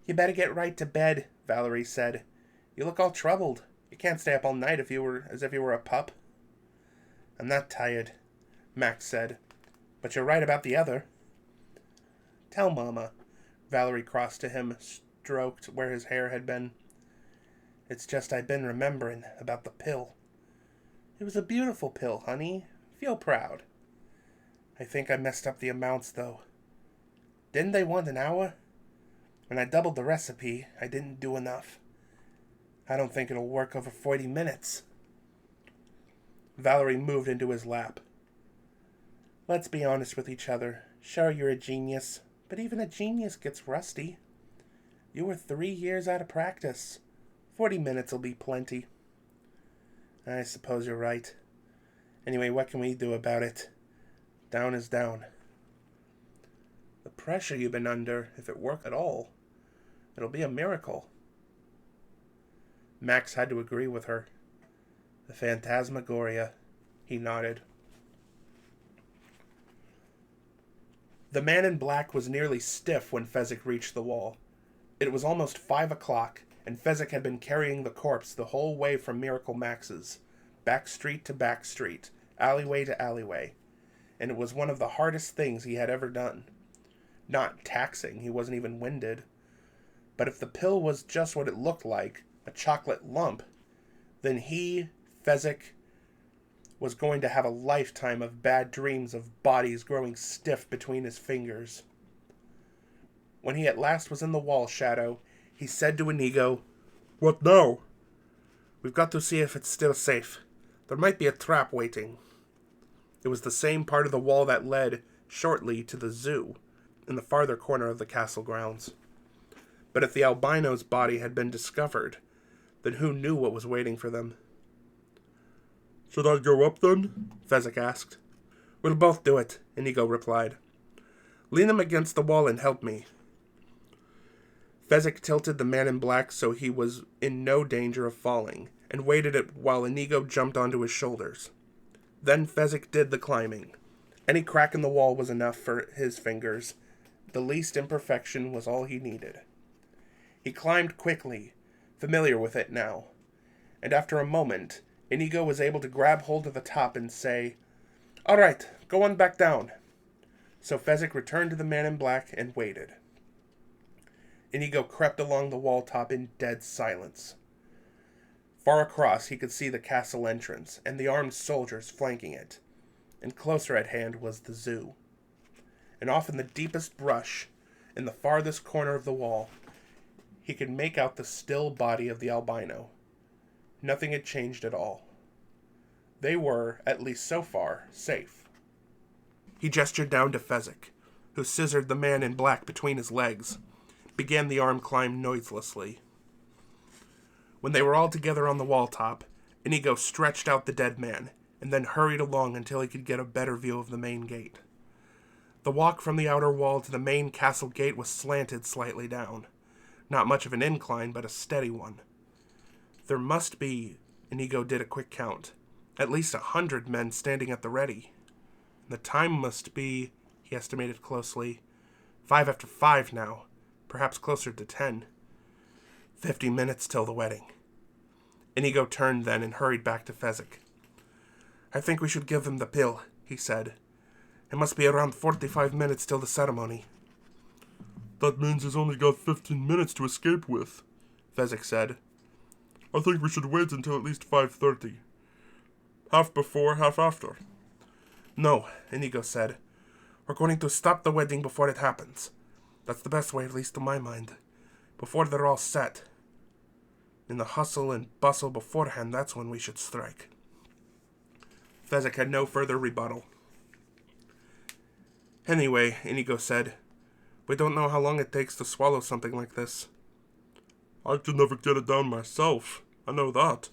"You better get right to bed," Valerie said. "You look all troubled. You can't stay up all night as if you were a pup." "I'm not tired," Max said. "But you're right about the other." "Tell Mama." Valerie crossed to him, stroked where his hair had been. It's just I've been remembering about the pill. It was a beautiful pill, honey. Feel proud. I think I messed up the amounts, though. Didn't they want an hour? When I doubled the recipe, I didn't do enough. I don't think it'll work over 40 minutes. Valerie moved into his lap. Let's be honest with each other. Sure, you're a genius, but even a genius gets rusty. You were 3 years out of practice. 40 minutes will be plenty. I suppose you're right. Anyway, what can we do about it? Down is down. The pressure you've been under, if it worked at all, it'll be a miracle. Max had to agree with her. The phantasmagoria. He nodded. The man in black was nearly stiff when Fezzik reached the wall. It was almost 5 o'clock, and Fezzik had been carrying the corpse the whole way from Miracle Max's, back street to back street, alleyway to alleyway, and it was one of the hardest things he had ever done. Not taxing, he wasn't even winded. But if the pill was just what it looked like, a chocolate lump, then he, Fezzik, was going to have a lifetime of bad dreams of bodies growing stiff between his fingers. When he at last was in the wall shadow, he said to Inigo, What now? We've got to see if it's still safe. There might be a trap waiting. It was the same part of the wall that led, shortly, to the zoo, in the farther corner of the castle grounds. But if the albino's body had been discovered, then who knew what was waiting for them? Should I go up then? Fezzik asked. We'll both do it, Inigo replied. Lean him against the wall and help me. Fezzik tilted the man in black so he was in no danger of falling, and waited it while Inigo jumped onto his shoulders. Then Fezzik did the climbing. Any crack in the wall was enough for his fingers. The least imperfection was all he needed. He climbed quickly, familiar with it now, and after a moment, Inigo was able to grab hold of the top and say, All right, go on back down. So Fezzik returned to the man in black and waited. Inigo crept along the wall top in dead silence. Far across he could see the castle entrance and the armed soldiers flanking it, and closer at hand was the zoo. And off in the deepest brush, in the farthest corner of the wall, he could make out the still body of the albino. Nothing had changed at all. They were, at least so far, safe. He gestured down to Fezzik, who scissored the man in black between his legs, began the arm climb noiselessly. When they were all together on the wall top, Inigo stretched out the dead man, and then hurried along until he could get a better view of the main gate. The walk from the outer wall to the main castle gate was slanted slightly down. Not much of an incline, but a steady one. There must be, Inigo did a quick count, at least 100 men standing at the ready. The time must be, he estimated closely, 5 after 5 now, perhaps closer to 10. 50 minutes till the wedding. Inigo turned then and hurried back to Fezzik. I think we should give them the pill, he said. It must be around 45 minutes till the ceremony. That means he's only got 15 minutes to escape with, Fezzik said. I think we should wait until at least 5:30. Half before, half after. No, Inigo said. We're going to stop the wedding before it happens. That's the best way, at least to my mind. Before they're all set. In the hustle and bustle beforehand, that's when we should strike. Fezzik had no further rebuttal. Anyway, Inigo said, we don't know how long it takes to swallow something like this. I could never get it down myself. I know that.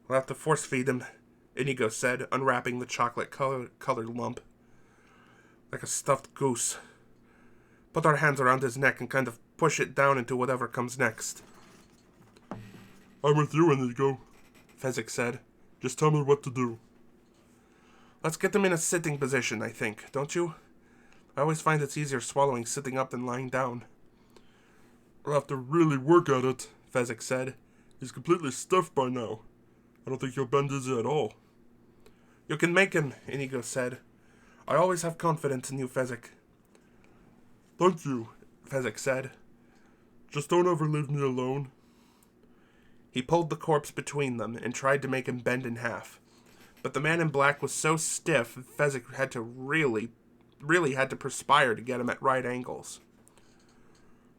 We'll have to force feed him, Inigo said, unwrapping the chocolate-colored lump. Like a stuffed goose. Put our hands around his neck and kind of push it down into whatever comes next. I'm with you, Inigo, Fezzik said. Just tell me what to do. Let's get him in a sitting position, I think, don't you? I always find it's easier swallowing sitting up than lying down. I'll have to really work at it, Fezzik said. He's completely stiff by now. I don't think he'll bend easy at all. You can make him, Inigo said. I always have confidence in you, Fezzik. Thank you, Fezzik said. Just don't ever leave me alone. He pulled the corpse between them and tried to make him bend in half. But the man in black was so stiff, Fezzik had to really had to perspire to get him at right angles.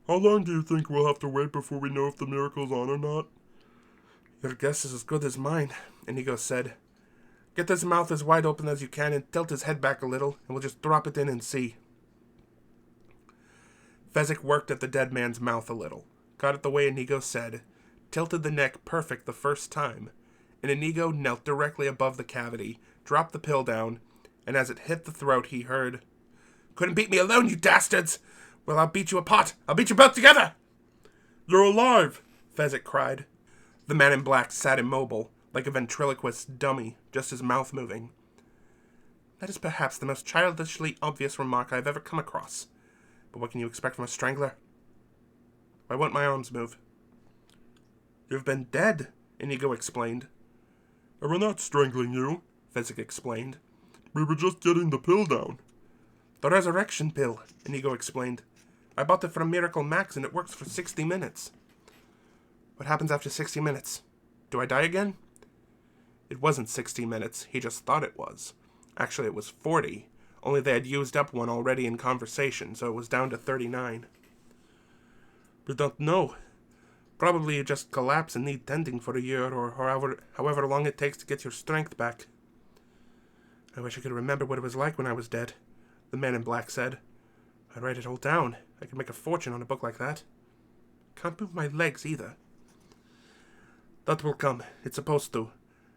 How long do you think we'll have to wait before we know if the miracle's on or not? Your guess is as good as mine, Inigo said. Get his mouth as wide open as you can and tilt his head back a little, and we'll just drop it in and see. Fezzik worked at the dead man's mouth a little, got it the way Inigo said, tilted the neck perfect the first time, and Inigo knelt directly above the cavity, dropped the pill down, and as it hit the throat he heard, "Couldn't beat me alone, you dastards! Well, I'll beat you apart! I'll beat you both together!" "You're alive!" Fezzik cried. The man in black sat immobile, like a ventriloquist dummy, just his mouth moving. That is perhaps the most childishly obvious remark I have ever come across. But what can you expect from a strangler? Why won't my arms move? You've been dead, Inigo explained. "And we're not strangling you," Fezzik explained. "We were just getting the pill down." The resurrection pill, Inigo explained. I bought it from Miracle Max and it works for 60 minutes. What happens after 60 minutes? Do I die again? It wasn't 60 minutes, he just thought it was. Actually, it was 40, only they had used up one already in conversation, so it was down to 39. We don't know. Probably you just collapse and need tending for a year, or however long it takes to get your strength back. I wish I could remember what it was like when I was dead, the man in black said. I'd write it all down. I could make a fortune on a book like that. Can't move my legs either. That will come. It's supposed to.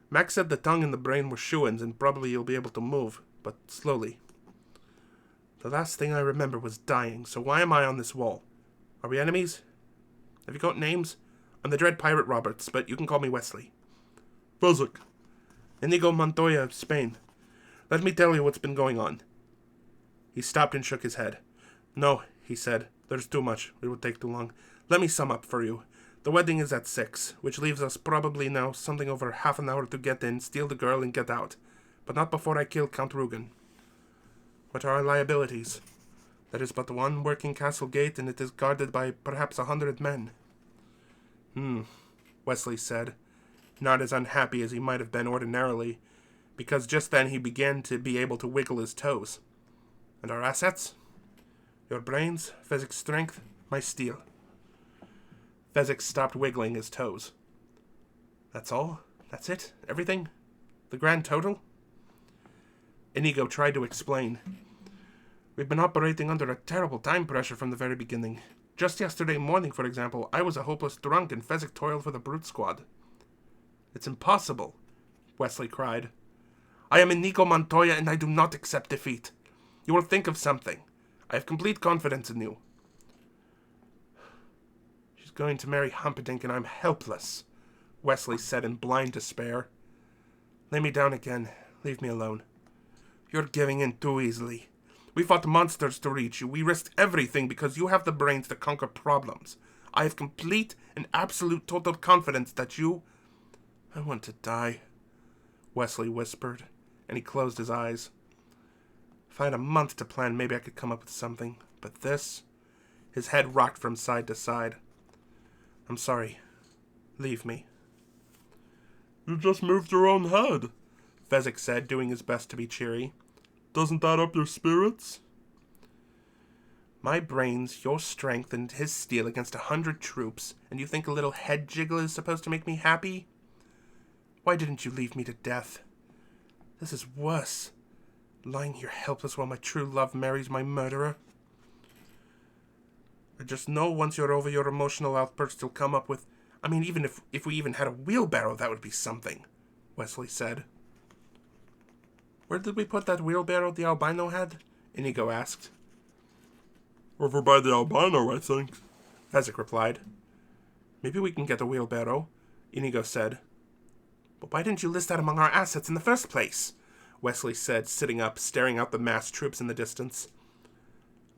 Max said the tongue and the brain were shoo-ins, and probably you'll be able to move, but slowly. The last thing I remember was dying, so why am I on this wall? Are we enemies? Have you got names? I'm the Dread Pirate Roberts, but you can call me Wesley. Fezzik. Inigo Montoya of Spain. Let me tell you what's been going on. He stopped and shook his head. No, he said. There's too much. It would take too long. Let me sum up for you. The wedding is at 6, which leaves us probably now something over half an hour to get in, steal the girl, and get out. But not before I kill Count Rugen. What are our liabilities? There is but one working castle gate, and it is guarded by perhaps 100 men. Wesley said, not as unhappy as he might have been ordinarily, because just then he began to be able to wiggle his toes. And our assets? Your brains, Fezzik's strength, my steel. Fezzik stopped wiggling his toes. That's all? That's it? Everything? The grand total? Inigo tried to explain. We've been operating under a terrible time pressure from the very beginning. Just yesterday morning, for example, I was a hopeless drunk and Fezzik toiled for the Brute Squad. It's impossible, Wesley cried. I am Inigo Montoya and I do not accept defeat. You will think of something. I have complete confidence in you. She's going to marry Humperdinck and I'm helpless, Wesley said in blind despair. Lay me down again. Leave me alone. You're giving in too easily. We fought monsters to reach you. We risked everything because you have the brains to conquer problems. I have complete and absolute total confidence that you... I want to die, Wesley whispered, and he closed his eyes. If I had a month to plan, maybe I could come up with something. But this... His head rocked from side to side. I'm sorry. Leave me. You just moved your own head, Fezzik said, doing his best to be cheery. Doesn't that up your spirits? My brains, your strength, and his steel against 100 troops, and you think a little head jiggle is supposed to make me happy? Why didn't you leave me to death? This is worse. Lying here helpless while my true love marries my murderer. I just know once you're over your emotional outburst, you'll come up with... I mean, even if we even had a wheelbarrow, that would be something, Wesley said. Where did we put that wheelbarrow the albino had? Inigo asked. Over by the albino, I think, Fezzik replied. Maybe we can get a wheelbarrow, Inigo said. But why didn't you list that among our assets in the first place? Wesley said, sitting up, staring out the massed troops in the distance.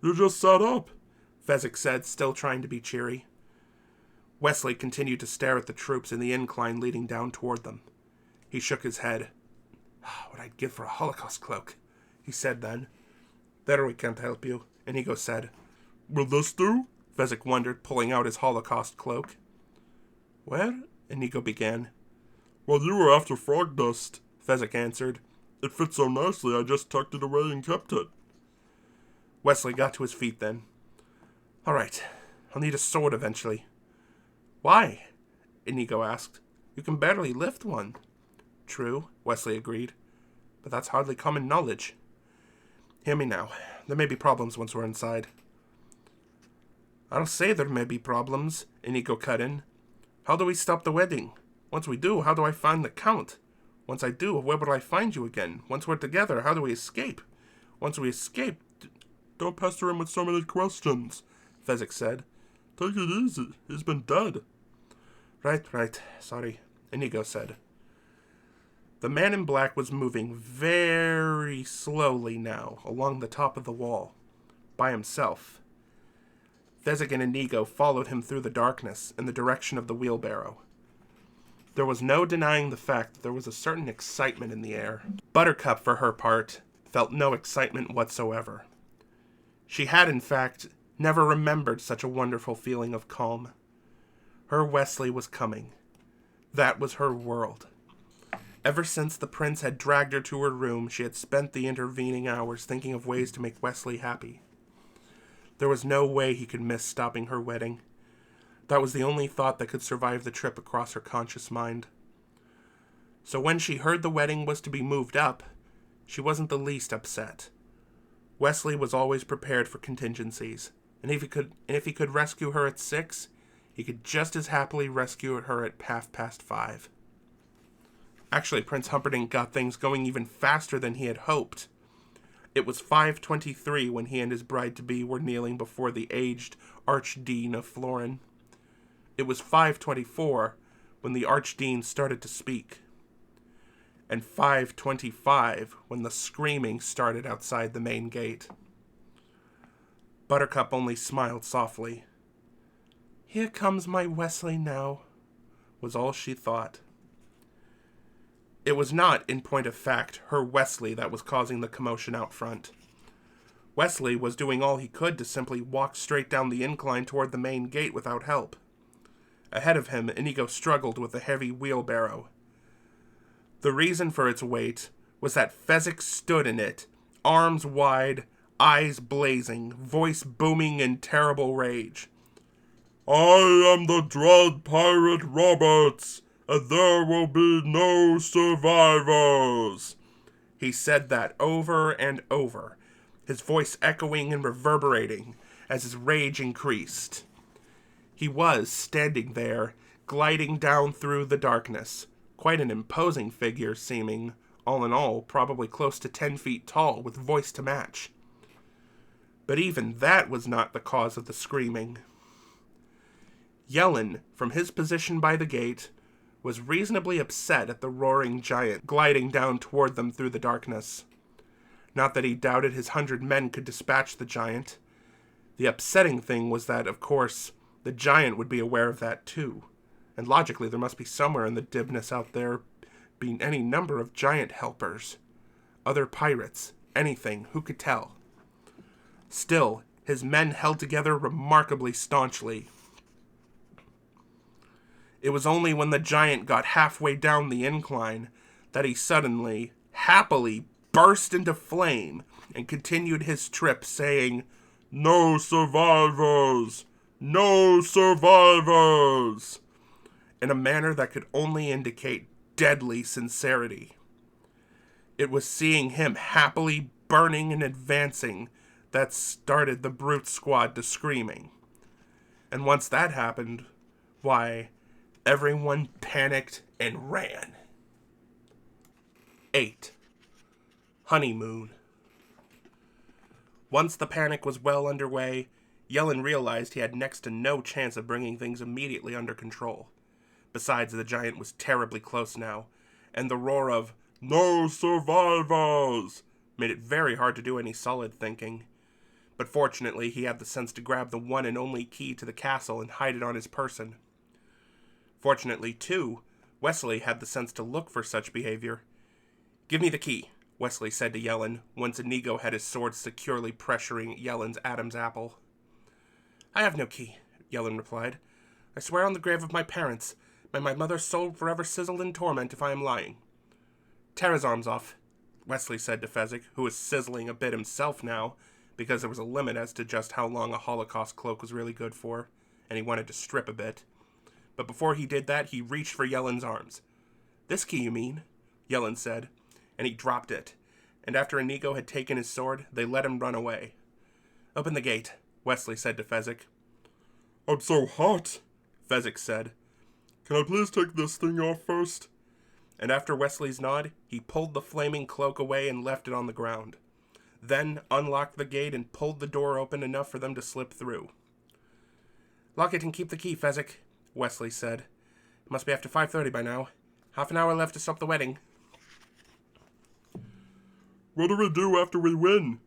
You just sat up, Fezzik said, still trying to be cheery. Wesley continued to stare at the troops in the incline leading down toward them. He shook his head. What I'd give for a Holocaust cloak, he said then. There we can't help you, Inigo said. Will this do? Fezzik wondered, pulling out his Holocaust cloak. Where Inigo began. While you were after frog dust, Fezzik answered. It fit so nicely I just tucked it away and kept it. Wesley got to his feet then. All right, I'll need a sword eventually. Why? Inigo asked. You can barely lift one. True, Wesley agreed, but that's hardly common knowledge. Hear me now. There may be problems once we're inside. I'll say there may be problems, Inigo cut in. How do we stop the wedding? Once we do, how do I find the Count? Once I do, where will I find you again? Once we're together, how do we escape? Once we escape... Don't pester him with so many questions, Fezzik said. Take it easy. He's been dead. Right. Sorry, Inigo said. The man in black was moving very slowly now along the top of the wall, by himself. Fezzik and Inigo followed him through the darkness in the direction of the wheelbarrow. There was no denying the fact that there was a certain excitement in the air. Buttercup, for her part, felt no excitement whatsoever. She had, in fact, never remembered such a wonderful feeling of calm. Her Wesley was coming. That was her world. Ever since the prince had dragged her to her room, she had spent the intervening hours thinking of ways to make Wesley happy. There was no way he could miss stopping her wedding. That was the only thought that could survive the trip across her conscious mind. So when she heard the wedding was to be moved up, she wasn't the least upset. Wesley was always prepared for contingencies, and if he could rescue her at 6, he could just as happily rescue her at 5:30. Actually, Prince Humperdinck got things going even faster than he had hoped. It was 5:23 when he and his bride-to-be were kneeling before the aged Archdean of Florin. It was 5:24 when the Archdean started to speak. And 5:25 when the screaming started outside the main gate. Buttercup only smiled softly. Here comes my Wesley now, was all she thought. It was not, in point of fact, her Wesley that was causing the commotion out front. Wesley was doing all he could to simply walk straight down the incline toward the main gate without help. Ahead of him, Inigo struggled with a heavy wheelbarrow. The reason for its weight was that Fezzik stood in it, arms wide, eyes blazing, voice booming in terrible rage. I am the dread pirate Roberts, and there will be no survivors. He said that over and over, his voice echoing and reverberating as his rage increased. He was standing there, gliding down through the darkness, quite an imposing figure seeming, all in all, probably close to 10 feet tall, with voice to match. But even that was not the cause of the screaming. Yellen, from his position by the gate, was reasonably upset at the roaring giant gliding down toward them through the darkness. Not that he doubted his 100 men could dispatch the giant. The upsetting thing was that, of course, the giant would be aware of that too, and logically there must be somewhere in the Dibness out there being any number of giant helpers. Other pirates, anything, who could tell? Still, his men held together remarkably staunchly. It was only when the giant got halfway down the incline that he suddenly, happily, burst into flame and continued his trip, saying, No survivors! No survivors! in a manner that could only indicate deadly sincerity. It was seeing him happily burning and advancing that started the brute squad to screaming. And once that happened, why, everyone panicked and ran. 8. Honeymoon. Once the panic was well underway, Yellen realized he had next to no chance of bringing things immediately under control. Besides, the giant was terribly close now, and the roar of, No survivors! Made it very hard to do any solid thinking. But fortunately, he had the sense to grab the one and only key to the castle and hide it on his person. Fortunately, too, Wesley had the sense to look for such behavior. Give me the key, Wesley said to Yellen, once Inigo had his sword securely pressuring Yellen's Adam's apple. I have no key, Yellen replied. I swear on the grave of my parents, May my mother's soul forever sizzle in torment if I am lying. Tear his arms off, Wesley said to Fezzik, who was sizzling a bit himself now, because there was a limit as to just how long a Holocaust cloak was really good for, and he wanted to strip a bit. But before he did that, he reached for Yellen's arms. This key, you mean? Yellen said, and he dropped it, and after Inigo had taken his sword, they let him run away. Open the gate, Wesley said to Fezzik. I'm so hot, Fezzik said. Can I please take this thing off first? And after Wesley's nod, he pulled the flaming cloak away and left it on the ground. Then unlocked the gate and pulled the door open enough for them to slip through. Lock it and keep the key, Fezzik, Wesley said. It must be after 5:30 by now. Half an hour left to stop the wedding. What do we do after we win?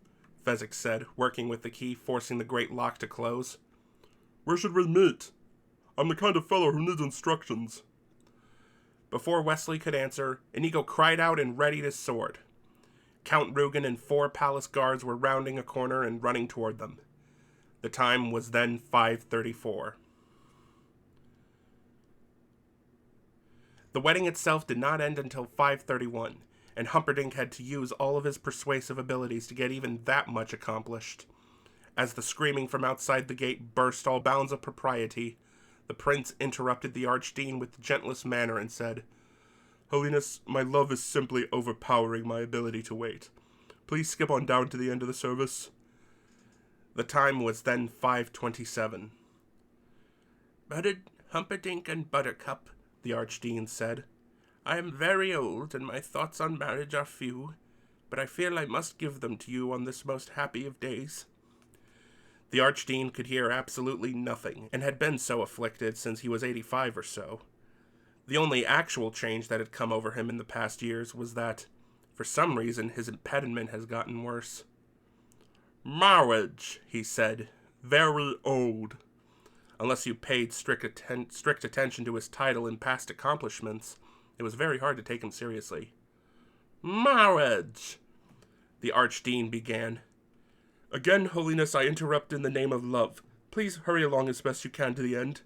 Fezzik said, working with the key, forcing the great lock to close. Where should we meet? I'm the kind of fellow who needs instructions. Before Wesley could answer, Inigo cried out and readied his sword. Count Rugen and 4 palace guards were rounding a corner and running toward them. The time was then 5:34. The wedding itself did not end until 5:31, and Humperdinck had to use all of his persuasive abilities to get even that much accomplished. As the screaming from outside the gate burst all bounds of propriety, the prince interrupted the Archdeacon with the gentlest manner and said, Holiness, my love is simply overpowering my ability to wait. Please skip on down to the end of the service. The time was then 5:27. Buttered Humperdinck and Buttercup, the Archdeacon said. I am very old, and my thoughts on marriage are few, but I feel I must give them to you on this most happy of days. The Archdeacon could hear absolutely nothing, and had been so afflicted since he was 85 or so. The only actual change that had come over him in the past years was that, for some reason, his impediment has gotten worse. Marriage, he said, very old. Unless you paid strict attention to his title and past accomplishments, it was very hard to take him seriously. Marriage, the Archdeacon began. Again, Holiness, I interrupt in the name of love. Please hurry along as best you can to the end.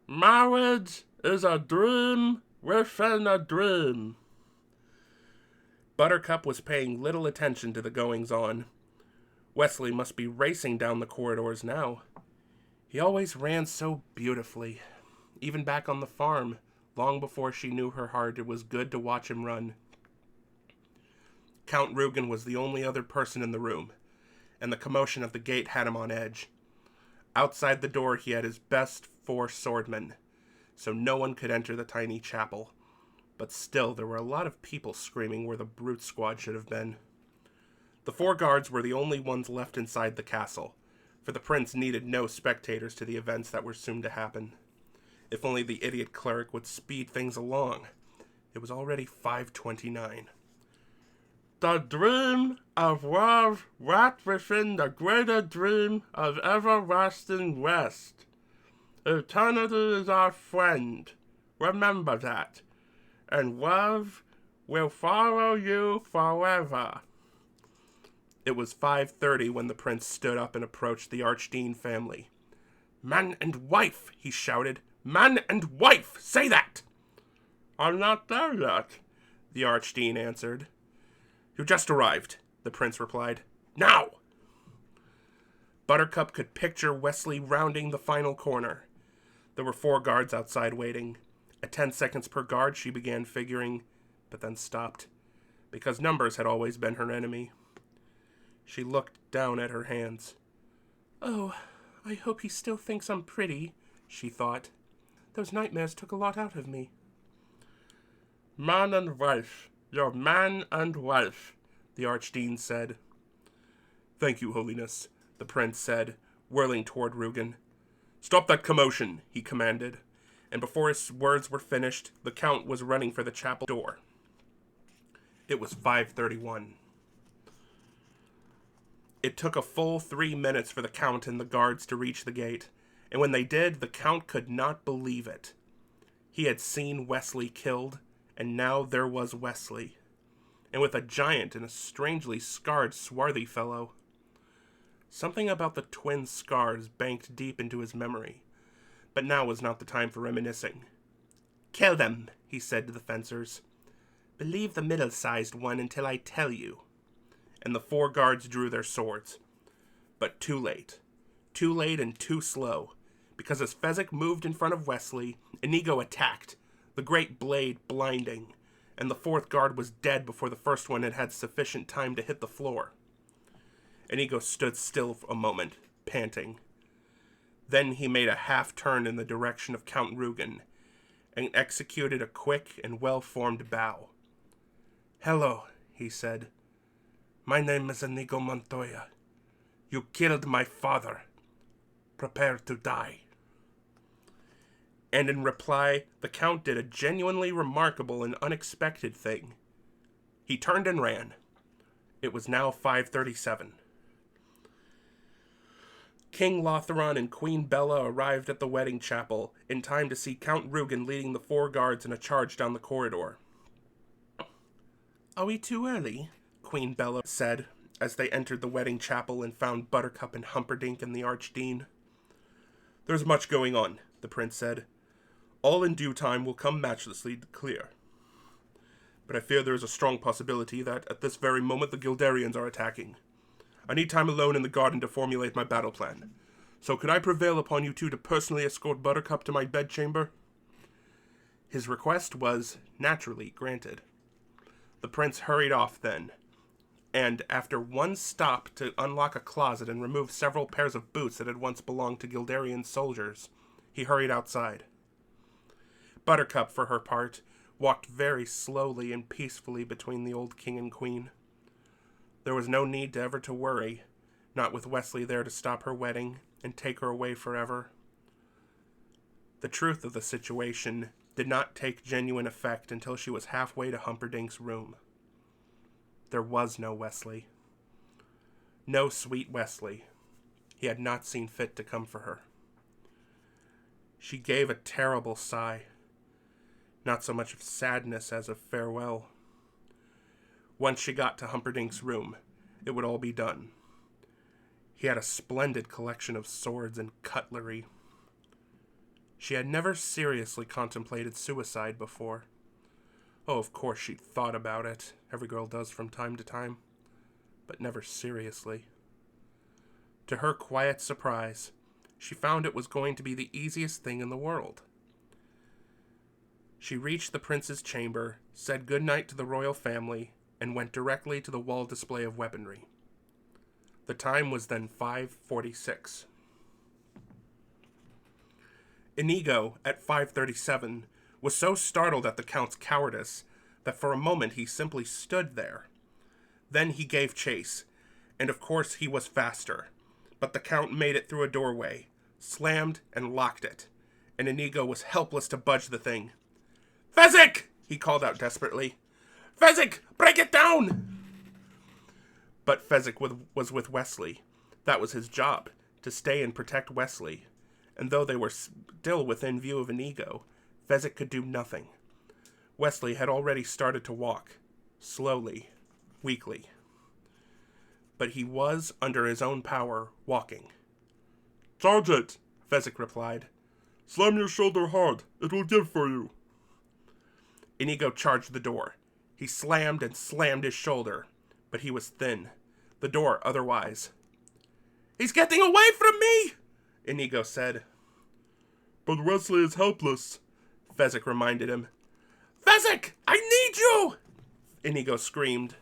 Marriage is a dream within a dream. Buttercup was paying little attention to the goings-on. Wesley must be racing down the corridors now. He always ran so beautifully. Even back on the farm, long before she knew her heart, it was good to watch him run. Count Rugen was the only other person in the room, and the commotion of the gate had him on edge. Outside the door he had his best 4 swordmen, so no one could enter the tiny chapel. But still, there were a lot of people screaming where the brute squad should have been. The 4 guards were the only ones left inside the castle, for the prince needed no spectators to the events that were soon to happen. If only the idiot cleric would speed things along. It was already 5:29. The dream of love wrapped within the greater dream of everlasting rest. Eternity is our friend. Remember that. And love will follow you forever. It was 5:30 when the prince stood up and approached the Archdeacon family. Man and wife, he shouted. Man and wife, say that! I'm not there yet, the Archdeacon answered. You just arrived, the prince replied. Now! Buttercup could picture Wesley rounding the final corner. There were 4 guards outside waiting. At 10 seconds per guard, she began figuring, but then stopped, because numbers had always been her enemy. She looked down at her hands. Oh, I hope he still thinks I'm pretty, she thought. Those nightmares took a lot out of me. Man and wife. You're man and wife, the Archdeacon said. Thank you, Holiness, the prince said, whirling toward Rugen. Stop that commotion, he commanded, and before his words were finished, the count was running for the chapel door. It was 5:31. It took a full 3 minutes for the count and the guards to reach the gate, and when they did, the count could not believe it. He had seen Wesley killed, and now there was Wesley, and with a giant and a strangely scarred, swarthy fellow. Something about the twin scars banked deep into his memory, but now was not the time for reminiscing. Kill them, he said to the fencers. But leave the middle-sized one until I tell you. And the 4 guards drew their swords. But too late. Too late and too slow. Because as Fezzik moved in front of Wesley, Inigo attacked, the great blade blinding, and the 4th guard was dead before the first one had had sufficient time to hit the floor. Inigo stood still for a moment, panting. Then he made a half-turn in the direction of Count Rugen, and executed a quick and well-formed bow. Hello, he said. My name is Inigo Montoya. You killed my father. Prepare to die. And in reply, the Count did a genuinely remarkable and unexpected thing. He turned and ran. It was now 5:37. King Lotheron and Queen Bella arrived at the wedding chapel in time to see Count Rugen leading the 4 guards in a charge down the corridor. Are we too early? Queen Bella said, as they entered the wedding chapel and found Buttercup and Humperdinck and the Archdean. There's much going on, the prince said. All in due time will come matchlessly clear. But I fear there is a strong possibility that at this very moment the Guildarians are attacking. I need time alone in the garden to formulate my battle plan. So could I prevail upon you two to personally escort Buttercup to my bedchamber? His request was, naturally, granted. The prince hurried off then, and after one stop to unlock a closet and remove several pairs of boots that had once belonged to Guildarian soldiers, he hurried outside. Buttercup, for her part, walked very slowly and peacefully between the old king and queen. There was no need ever to worry, not with Wesley there to stop her wedding and take her away forever. The truth of the situation did not take genuine effect until she was halfway to Humperdinck's room. There was no Wesley. No sweet Wesley. He had not seen fit to come for her. She gave a terrible sigh. Not so much of sadness as of farewell. Once she got to Humperdinck's room, it would all be done. He had a splendid collection of swords and cutlery. She had never seriously contemplated suicide before. Oh, of course she'd thought about it. Every girl does from time to time. But never seriously. To her quiet surprise, she found it was going to be the easiest thing in the world. She reached the prince's chamber, said goodnight to the royal family, and went directly to the wall display of weaponry. The time was then 5:46. Inigo, at 5:37, was so startled at the Count's cowardice that for a moment he simply stood there. Then he gave chase, and of course he was faster, but the Count made it through a doorway, slammed and locked it, and Inigo was helpless to budge the thing. Fezzik! He called out desperately. Fezzik, break it down! But Fezzik was with Wesley. That was his job, to stay and protect Wesley. And though they were still within view of Inigo, Fezzik could do nothing. Wesley had already started to walk, slowly, weakly. But he was, under his own power, walking. Charge it, Fezzik replied. Slam your shoulder hard. It will give for you. Inigo charged the door. He slammed and slammed his shoulder, but he was thin. The door otherwise. He's getting away from me, Inigo said. But Wesley is helpless, Fezzik reminded him. Fezzik, I need you, Inigo screamed.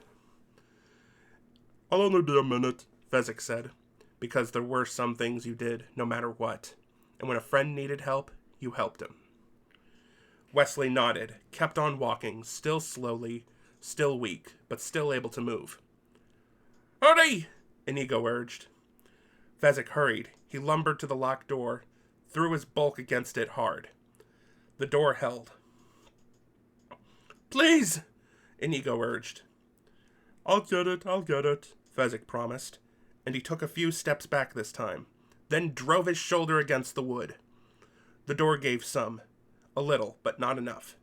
I'll only be a minute, Fezzik said, because there were some things you did, no matter what, and when a friend needed help, you helped him. Wesley nodded, kept on walking, still slowly, still weak, but still able to move. Hurry! Inigo urged. Fezzik hurried. He lumbered to the locked door, threw his bulk against it hard. The door held. Please! Inigo urged. I'll get it, Fezzik promised, and he took a few steps back this time, then drove his shoulder against the wood. The door gave some. A little, but not enough.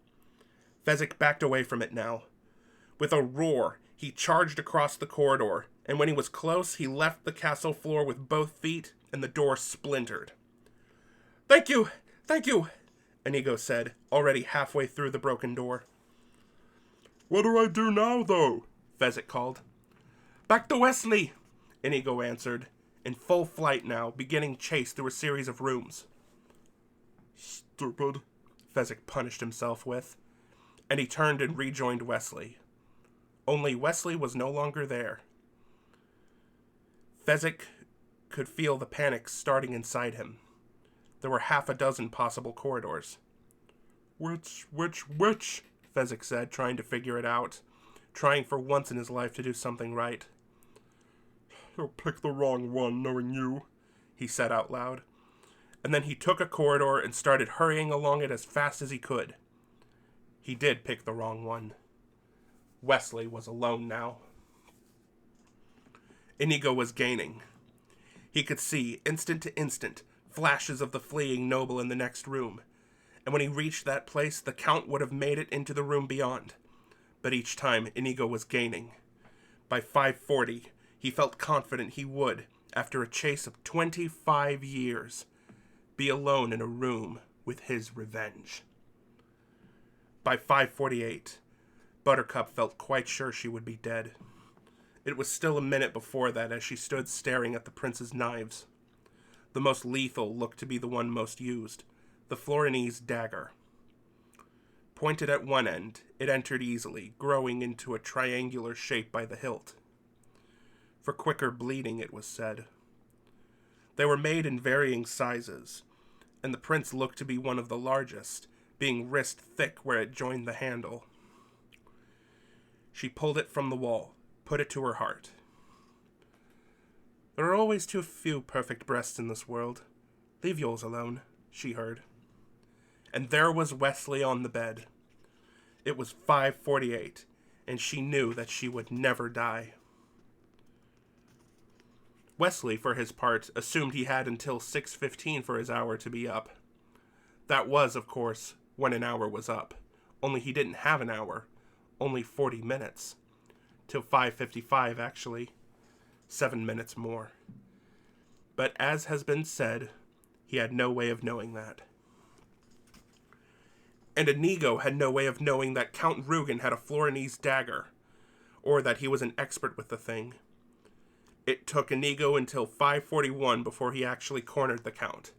Fezzik backed away from it now. With a roar, he charged across the corridor, and when he was close, he left the castle floor with both feet, and the door splintered. Thank you! Inigo said, already halfway through the broken door. What do I do now, though? Fezzik called. Back to Wesley, Inigo answered, in full flight now, beginning chase through a series of rooms. Stupid, Fezzik punished himself with, and he turned and rejoined Wesley. Only Wesley was no longer there. Fezzik could feel the panic starting inside him. There were half a dozen possible corridors. Which? Fezzik said, trying to figure it out, trying for once in his life to do something right. You'll pick the wrong one, knowing you, he said out loud. And then he took a corridor and started hurrying along it as fast as he could. He did pick the wrong one. Wesley was alone now. Inigo was gaining. He could see, instant to instant, flashes of the fleeing noble in the next room, and when he reached that place, the Count would have made it into the room beyond. But each time, Inigo was gaining. By 5:40, he felt confident he would, after a chase of 25 years, be alone in a room with his revenge. By 5:48, Buttercup felt quite sure she would be dead. It was still a minute before that as she stood staring at the prince's knives. The most lethal looked to be the one most used, the Florinese dagger. Pointed at one end, it entered easily, growing into a triangular shape by the hilt. For quicker bleeding, it was said. They were made in varying sizes, and the prince looked to be one of the largest, being wrist thick where it joined the handle. She pulled it from the wall, put it to her heart. There are always too few perfect breasts in this world. Leave yours alone, she heard. And there was Wesley on the bed. It was 5:48, and she knew that she would never die. Wesley, for his part, assumed he had until 6:15 for his hour to be up. That was, of course, when an hour was up. Only he didn't have an hour. Only 40 minutes. Till 5:55, actually. 7 minutes more. But as has been said, he had no way of knowing that. And Inigo had no way of knowing that Count Rugen had a Florinese dagger, or that he was an expert with the thing. It took Inigo until 5:41 before he actually cornered the Count.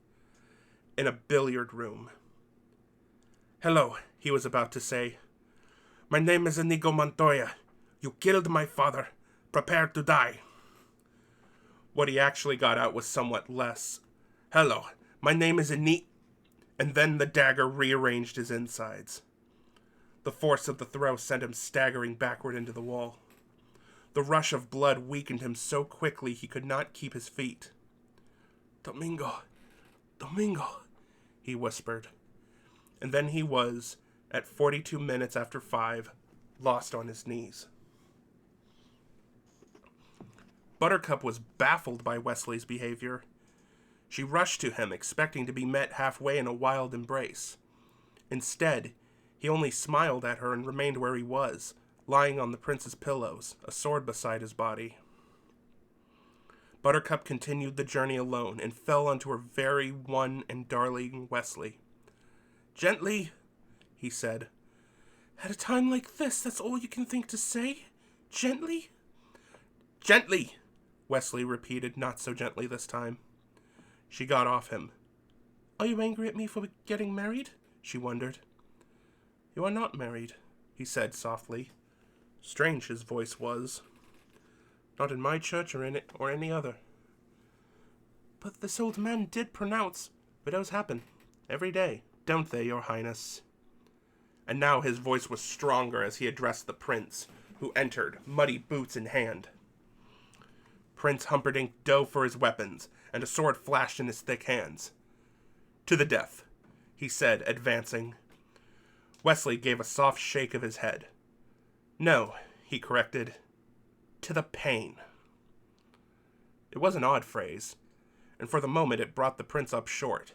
In a billiard room. Hello, he was about to say. My name is Inigo Montoya. You killed my father. Prepare to die. What he actually got out was somewhat less. Hello, my name is Inigo. And then the dagger rearranged his insides. The force of the throw sent him staggering backward into the wall. The rush of blood weakened him so quickly he could not keep his feet. Domingo, he whispered. And then he was, at 42 minutes after 5, lost on his knees. Buttercup was baffled by Wesley's behavior. She rushed to him, expecting to be met halfway in a wild embrace. Instead, he only smiled at her and remained where he was, lying on the prince's pillows, a sword beside his body. Buttercup continued the journey alone and fell onto her very one and darling Wesley. Gently, he said. At a time like this, that's all you can think to say? Gently? Gently, Wesley repeated, not so gently this time. She got off him. Are you angry at me for getting married? She wondered. You are not married, he said softly. Strange his voice was. Not in my church or any other. But this old man did pronounce. Widows happen. Every day. Don't they, your highness? And now his voice was stronger as he addressed the prince, who entered, muddy boots in hand. Prince Humperdinck dove for his weapons, and a sword flashed in his thick hands. To the death, he said, advancing. Wesley gave a soft shake of his head. No, he corrected. To the pain. It was an odd phrase, and for the moment it brought the prince up short.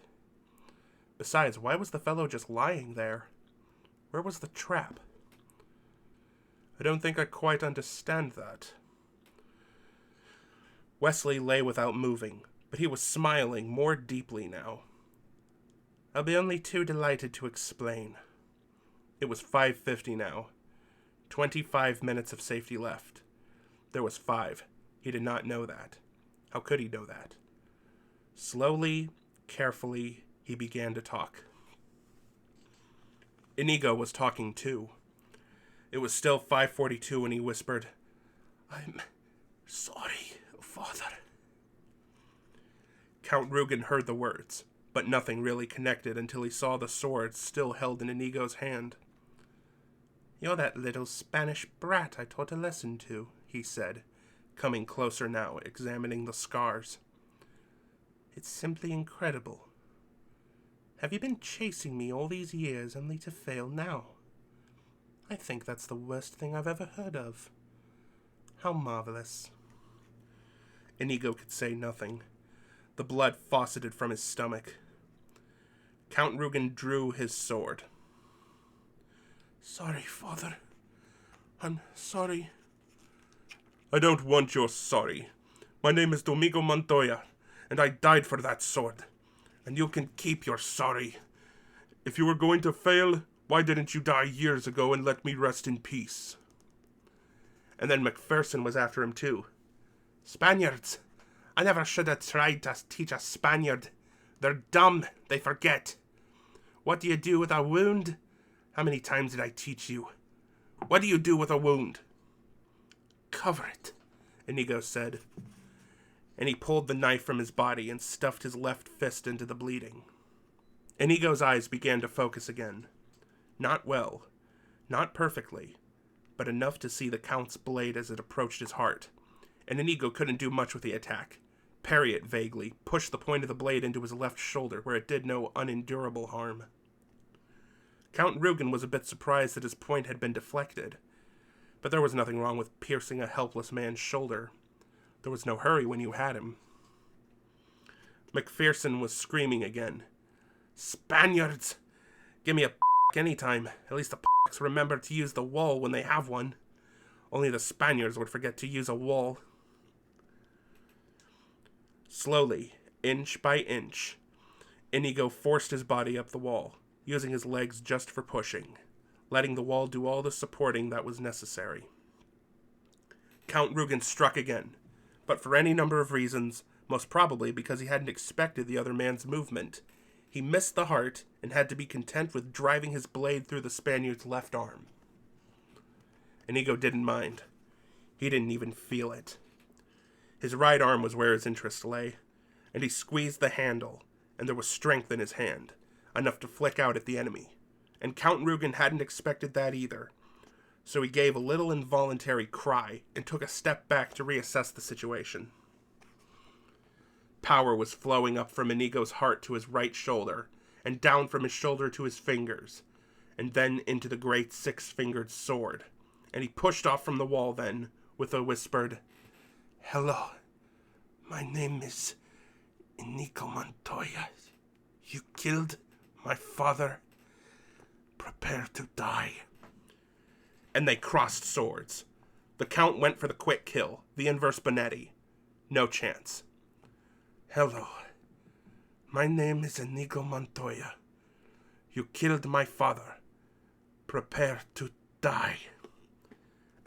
Besides, why was the fellow just lying there? Where was the trap? I don't think I quite understand that. Wesley lay without moving, but he was smiling more deeply now. I'll be only too delighted to explain. It was 5:50 now. 25 minutes of safety left. There was 5. He did not know that. How could he know that? Slowly, carefully, he began to talk. Inigo was talking too. It was still 5:42 when he whispered, "I'm sorry, Father." Count Rugen heard the words, but nothing really connected until he saw the sword still held in Inigo's hand. "You're that little Spanish brat I taught a lesson to," he said, coming closer now, examining the scars. "It's simply incredible. Have you been chasing me all these years only to fail now? I think that's the worst thing I've ever heard of. How marvelous." Inigo could say nothing. The blood fauceted from his stomach. Count Rugen drew his sword. "Sorry, Father. I'm sorry." "I don't want your sorry. My name is Domingo Montoya, and I died for that sword. And you can keep your sorry. If you were going to fail, why didn't you die years ago and let me rest in peace?" And then McPherson was after him too. "Spaniards! I never should have tried to teach a Spaniard. They're dumb. They forget. What do you do with a wound? How many times did I teach you? What do you do with a wound?" "Cover it," Inigo said. And he pulled the knife from his body and stuffed his left fist into the bleeding. Inigo's eyes began to focus again. Not well, not perfectly, but enough to see the Count's blade as it approached his heart. And Inigo couldn't do much with the attack. Parry it vaguely, push the point of the blade into his left shoulder where it did no unendurable harm. Count Rugen was a bit surprised that his point had been deflected, but there was nothing wrong with piercing a helpless man's shoulder. There was no hurry when you had him. McPherson was screaming again. "Spaniards! Give me a anytime. At least the remember to use the wall when they have one. Only the Spaniards would forget to use a wall." Slowly, inch by inch, Inigo forced his body up the wall, using his legs just for pushing, letting the wall do all the supporting that was necessary. Count Rugen struck again, but for any number of reasons, most probably because he hadn't expected the other man's movement. He missed the heart and had to be content with driving his blade through the Spaniard's left arm. Inigo didn't mind. He didn't even feel it. His right arm was where his interest lay, and he squeezed the handle, and there was strength in his hand, enough to flick out at the enemy. And Count Rugen hadn't expected that either, so he gave a little involuntary cry and took a step back to reassess the situation. Power was flowing up from Inigo's heart to his right shoulder, and down from his shoulder to his fingers, and then into the great six-fingered sword. And he pushed off from the wall then, with a whispered, "Hello, my name is Inigo Montoya. You killed my father. Prepare to die." And they crossed swords. The Count went for the quick kill, the inverse Bonetti. No chance. "Hello, my name is Inigo Montoya. You killed my father. Prepare to die."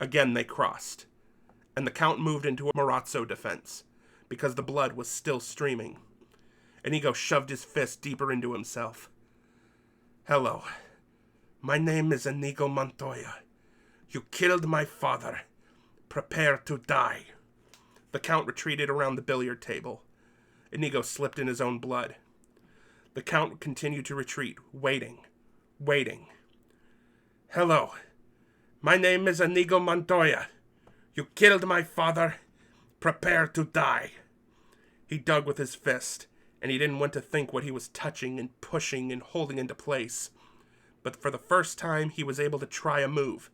Again they crossed, and the Count moved into a Marazzo defense, because the blood was still streaming. Inigo shoved his fist deeper into himself. "Hello, my name is Inigo Montoya. You killed my father. Prepare to die." The Count retreated around the billiard table. Inigo slipped in his own blood. The Count continued to retreat, waiting. "Hello, my name is Inigo Montoya. You killed my father. Prepare to die." He dug with his fist, and he didn't want to think what he was touching and pushing and holding into place. But for the first time, he was able to try a move.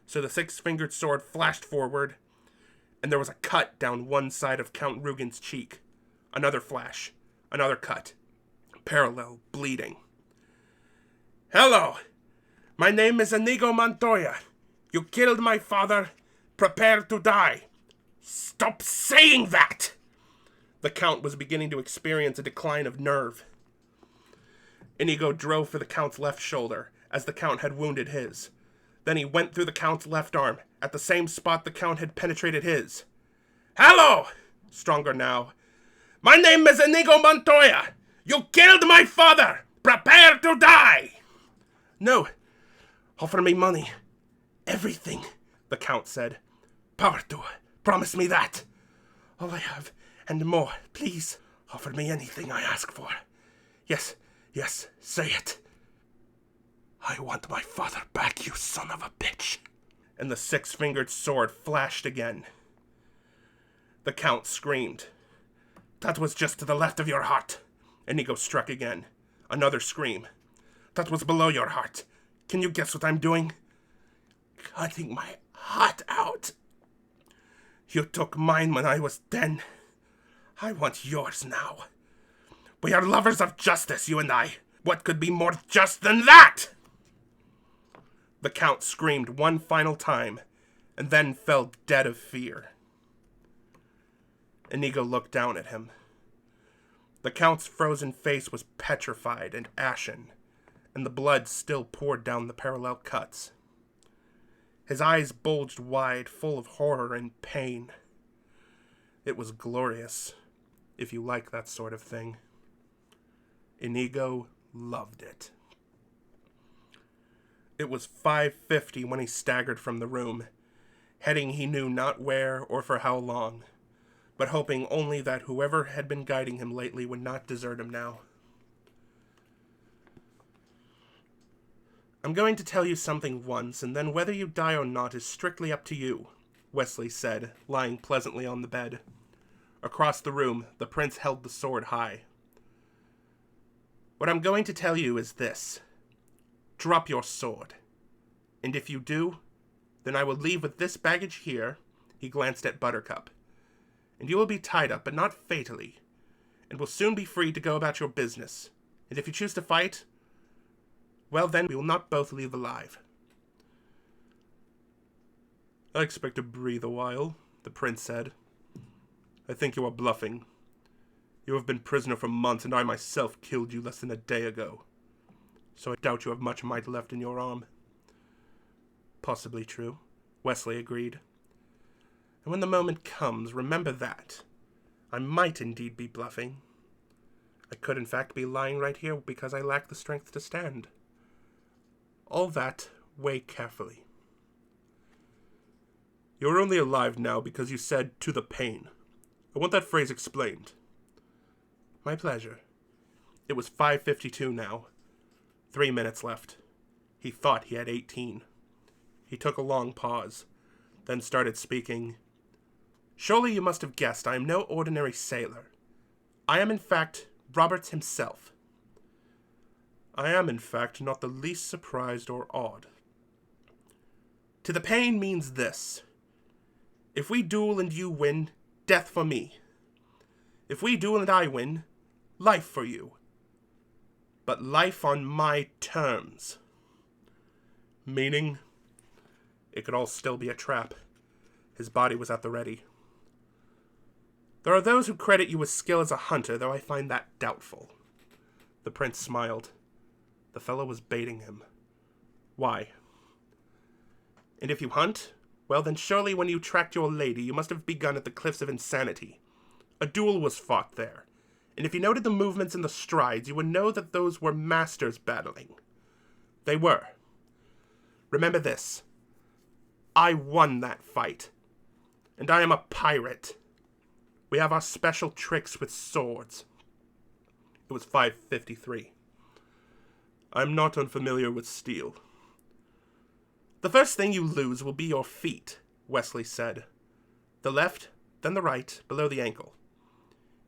So the six-fingered sword flashed forward, and there was a cut down one side of Count Rugen's cheek. Another flash. Another cut. Parallel, bleeding. "Hello, my name is Inigo Montoya. You killed my father. Prepare to die." "Stop saying that!" The Count was beginning to experience a decline of nerve. Inigo drove for the Count's left shoulder, as the Count had wounded his. Then he went through the Count's left arm, at the same spot the Count had penetrated his. "Hello!" Stronger now. "My name is Inigo Montoya! You killed my father! Prepare to die!" "No. Offer me money. Everything," the Count said. "Partout. Promise me that. All I have, and more. Please, offer me anything I ask for. Yes, say it." "I want my father back, you son of a bitch." And the six-fingered sword flashed again. The Count screamed. "That was just to the left of your heart." Inigo struck again. Another scream. "That was below your heart. Can you guess what I'm doing?" "Cutting my heart out." "You took mine when I was 10. I want yours now. We are lovers of justice, you and I. What could be more just than that?" The Count screamed one final time, and then fell dead of fear. Inigo looked down at him. The Count's frozen face was petrified and ashen, and the blood still poured down the parallel cuts. His eyes bulged wide, full of horror and pain. It was glorious, if you like that sort of thing. Inigo loved it. It was 5:50 when he staggered from the room, heading he knew not where or for how long, but hoping only that whoever had been guiding him lately would not desert him now. "I'm going to tell you something once, and then whether you die or not is strictly up to you," Wesley said, lying pleasantly on the bed. Across the room, the prince held the sword high. "What I'm going to tell you is this. Drop your sword. And if you do, then I will leave with this baggage here," he glanced at Buttercup, "and you will be tied up, but not fatally, and will soon be free to go about your business. And if you choose to fight, well then, we will not both leave alive." "I expect to breathe a while," the prince said. "I think you are bluffing. You have been prisoner for months, and I myself killed you less than a day ago. So I doubt you have much might left in your arm." "Possibly true," Wesley agreed. "And when the moment comes, remember that. I might indeed be bluffing. I could in fact be lying right here because I lack the strength to stand. All that, weigh carefully. You're only alive now because you said 'to the pain.' I want that phrase explained." "My pleasure." It was 5:52 now. 3 minutes left. He thought he had 18. He took a long pause, then started speaking. "Surely you must have guessed I am no ordinary sailor. I am in fact Roberts himself." "I am in fact not the least surprised or awed." "To the pain means this. If we duel and you win, death for me. If we duel and I win, life for you. But life on my terms." "Meaning?" It could all still be a trap. His body was at the ready. "There are those who credit you with skill as a hunter, though I find that doubtful." The prince smiled. The fellow was baiting him. "Why?" "And if you hunt, well then surely when you tracked your lady, you must have begun at the Cliffs of Insanity. A duel was fought there. And if you noted the movements and the strides, you would know that those were masters battling. They were. Remember this. I won that fight. And I am a pirate. We have our special tricks with swords." It was 5:53. "I'm not unfamiliar with steel." "The first thing you lose will be your feet," Wesley said. "The left, then the right, below the ankle.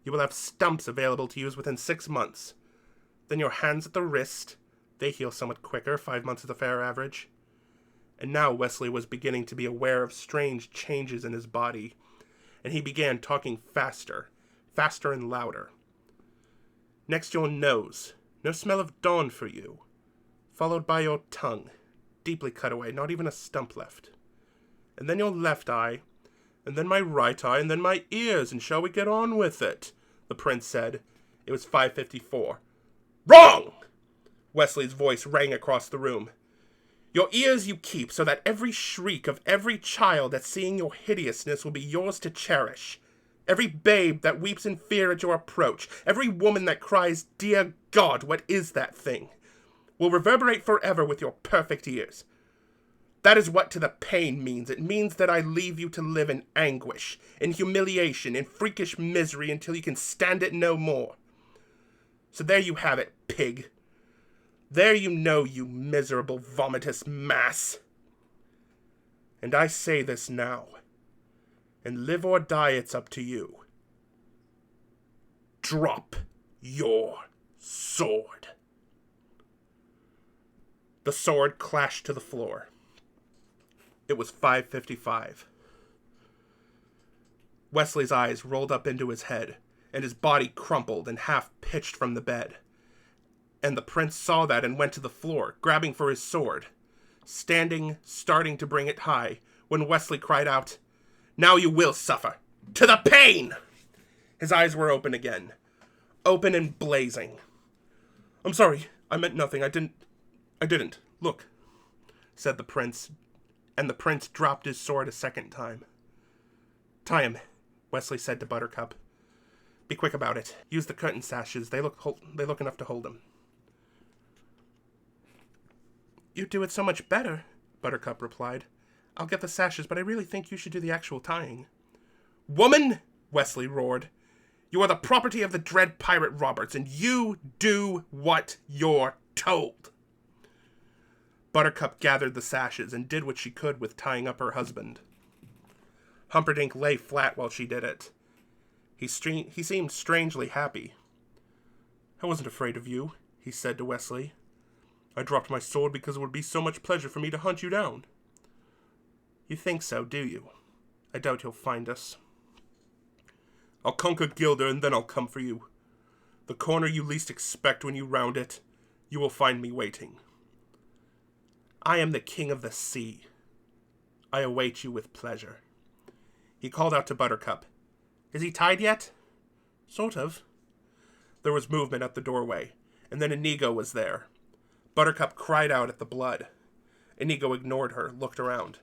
You will have stumps available to use within 6 months. Then your hands at the wrist. They heal somewhat quicker, 5 months is a fair average." And now Wesley was beginning to be aware of strange changes in his body, and he began talking faster and louder. "Next your nose. No smell of dawn for you. Followed by your tongue. Deeply cut away, not even a stump left. And then your left eye, and then my right eye, and then my ears, and shall we get on with it?" the prince said. It was 5:54. "Wrong! Wesley's voice rang across the room. Your ears you keep so that every shriek of every child at seeing your hideousness will be yours to cherish. Every babe that weeps in fear at your approach, every woman that cries, Dear God, what is that thing? Will reverberate forever with your perfect ears. That is what to the pain means. It means that I leave you to live in anguish, in humiliation, in freakish misery until you can stand it no more. So there you have it, pig. There you know, you miserable, vomitous mass. And I say this now, and live or die, it's up to you. Drop your sword. The sword clashed to the floor. It was 5:55. Wesley's eyes rolled up into his head, and his body crumpled and half pitched from the bed. And the prince saw that and went to the floor, grabbing for his sword, starting to bring it high, when Wesley cried out, Now you will suffer! To the pain! His eyes were open again, open and blazing. I'm sorry, I meant nothing, I didn't. Look, said the prince, and the prince dropped his sword a second time. Tie him, Wesley said to Buttercup. Be quick about it. Use the curtain sashes, they look enough to hold him. You do it so much better, Buttercup replied. I'll get the sashes, but I really think you should do the actual tying. Woman, Wesley roared, you are the property of the dread pirate Roberts, and you do what you're told. Buttercup gathered the sashes and did what she could with tying up her husband. Humperdinck lay flat while she did it. He seemed strangely happy. I wasn't afraid of you, he said to Wesley. I dropped my sword because it would be so much pleasure for me to hunt you down. You think so, do you? I doubt you'll find us. I'll conquer Gilder and then I'll come for you. The corner you least expect when you round it, you will find me waiting. I am the king of the sea. I await you with pleasure. He called out to Buttercup. Is he tied yet? Sort of. There was movement at the doorway, and then Inigo was there. Buttercup cried out at the blood. Inigo ignored her, looked around.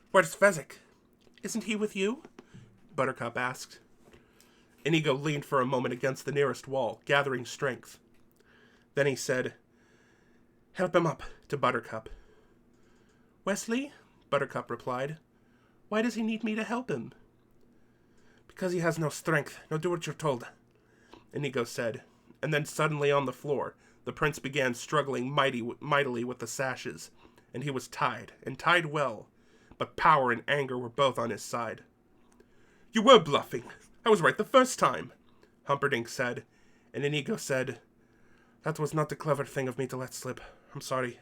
Where's Fezzik? Isn't he with you? Buttercup asked. Inigo leaned for a moment against the nearest wall, gathering strength. Then he said, Help him up, to Buttercup. Wesley? Buttercup replied. Why does he need me to help him? Because he has no strength. Now do what you're told, Inigo said. And then suddenly on the floor, the prince began struggling mightily with the sashes, and he was tied, and tied well, but power and anger were both on his side. You were bluffing. I was right the first time, Humperdinck said, and Inigo said, That was not the clever thing of me to let slip. I'm sorry.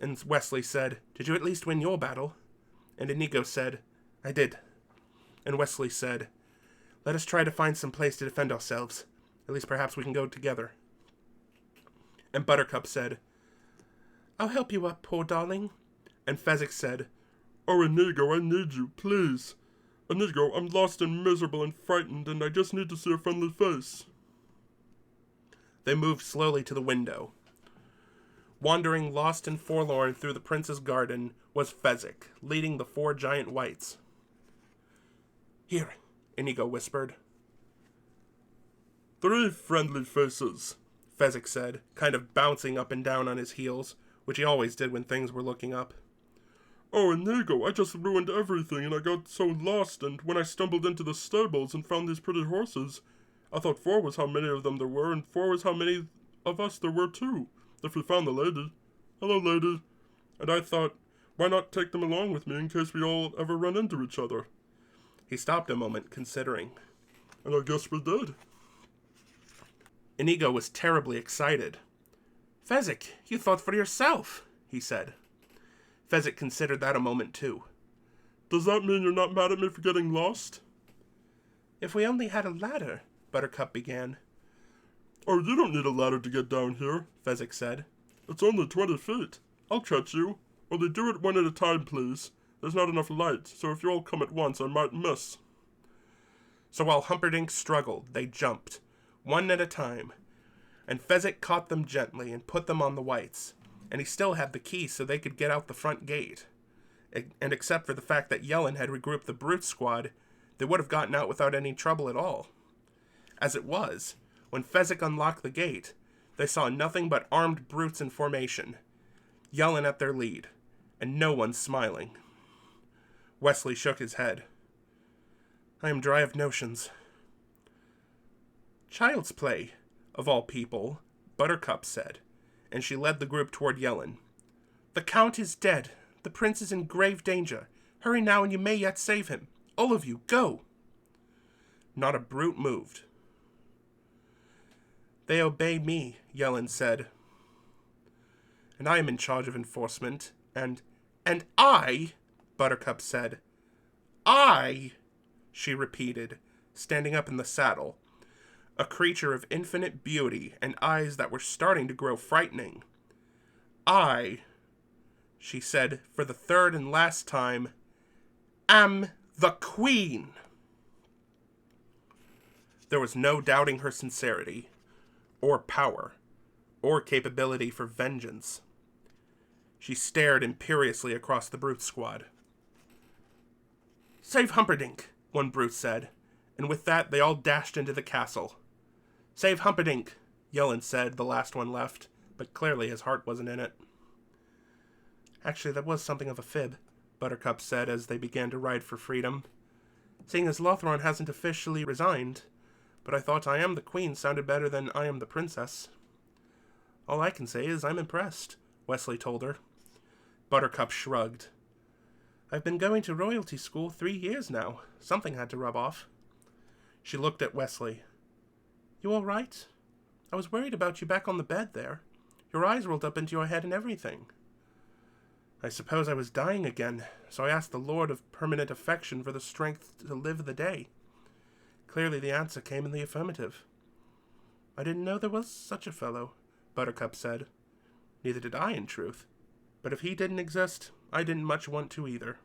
And Wesley said, Did you at least win your battle? And Inigo said, I did. And Wesley said, Let us try to find some place to defend ourselves. At least perhaps we can go together. And Buttercup said, I'll help you up, poor darling. And Fezzik said, Oh, Inigo, I need you, please. Inigo, I'm lost and miserable and frightened, and I just need to see a friendly face. They moved slowly to the window. Wandering lost and forlorn through the prince's garden was Fezzik, leading the 4 giant whites. Here, Inigo whispered. 3 friendly faces, Fezzik said, kind of bouncing up and down on his heels, which he always did when things were looking up. Oh, Inigo, I just ruined everything, and I got so lost, and when I stumbled into the stables and found these pretty horses, I thought 4 was how many of them there were, and 4 was how many of us there were too, if we found the lady. Hello, lady. And I thought, why not take them along with me in case we all ever run into each other? He stopped a moment, considering. And I guess we did. Inigo was terribly excited. Fezzik, you thought for yourself, he said. Fezzik considered that a moment, too. Does that mean you're not mad at me for getting lost? If we only had a ladder, Buttercup began. Oh, you don't need a ladder to get down here, Fezzik said. It's only 20 feet. I'll catch you. Only do it one at a time, please. There's not enough light, so if you all come at once, I might miss. So while Humperdinck struggled, they jumped, one at a time. and Fezzik caught them gently and put them on the whites, and he still had the key so they could get out the front gate. And except for the fact that Yellen had regrouped the brute squad, they would have gotten out without any trouble at all. As it was, when Fezzik unlocked the gate, they saw nothing but armed brutes in formation, Yellen at their lead, and no one smiling. Wesley shook his head. I am dry of notions. Child's play, of all people, Buttercup said, and she led the group toward Yellen. The Count is dead. The prince is in grave danger. Hurry now and you may yet save him. All of you, go! Not a brute moved. They obey me, Yellen said. And I am in charge of enforcement, and I, Buttercup said. I, she repeated, standing up in the saddle, a creature of infinite beauty and eyes that were starting to grow frightening. I, she said for the third and last time, am the Queen. There was no doubting her sincerity, or power, or capability for vengeance. She stared imperiously across the brute squad. Save Humperdinck, one brute said, and with that they all dashed into the castle. Save Humperdinck, Yellen said, the last one left, but clearly his heart wasn't in it. Actually, that was something of a fib, Buttercup said as they began to ride for freedom. Seeing as Lothron hasn't officially resigned, but I thought I am the Queen sounded better than I am the Princess. All I can say is I'm impressed, Wesley told her. Buttercup shrugged. I've been going to royalty school 3 years now. Something had to rub off. She looked at Wesley. You all right? I was worried about you back on the bed there. Your eyes rolled up into your head and everything. I suppose I was dying again, so I asked the Lord of Permanent Affection for the strength to live the day. Clearly the answer came in the affirmative. I didn't know there was such a fellow, Buttercup said. Neither did I, in truth. But if he didn't exist, I didn't much want to either.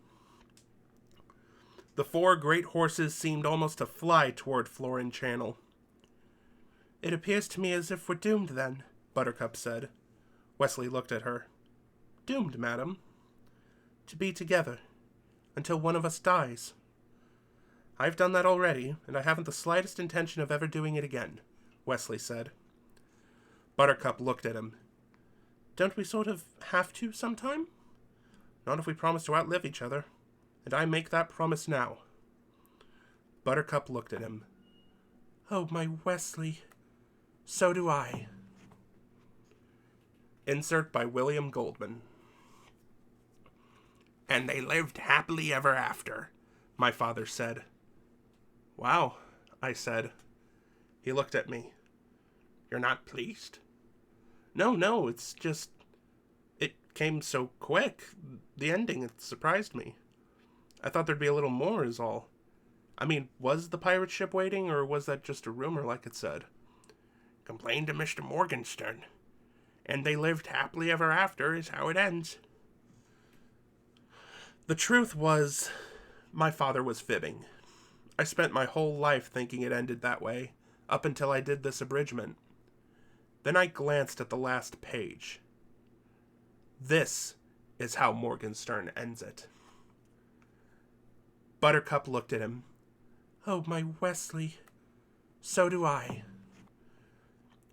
The 4 great horses seemed almost to fly toward Florin Channel. It appears to me as if we're doomed, then, Buttercup said. Wesley looked at her. Doomed, madam. To be together, until one of us dies. I've done that already, and I haven't the slightest intention of ever doing it again, Wesley said. Buttercup looked at him. Don't we sort of have to sometime? Not if we promise to outlive each other, and I make that promise now. Buttercup looked at him. Oh, my Wesley. So do I. Insert by William Goldman. And they lived happily ever after, my father said. Wow, I said. He looked at me. You're not pleased? No, it's just... It came so quick. The ending, it surprised me. I thought there'd be a little more is all. I mean, was the pirate ship waiting, or was that just a rumor like it said? Complain to Mr. Morgenstern. And they lived happily ever after is how it ends. The truth was, my father was fibbing. I spent my whole life thinking it ended that way, up until I did this abridgment. Then I glanced at the last page. This is how Morgenstern ends it. Buttercup looked at him. Oh, my Wesley. So do I.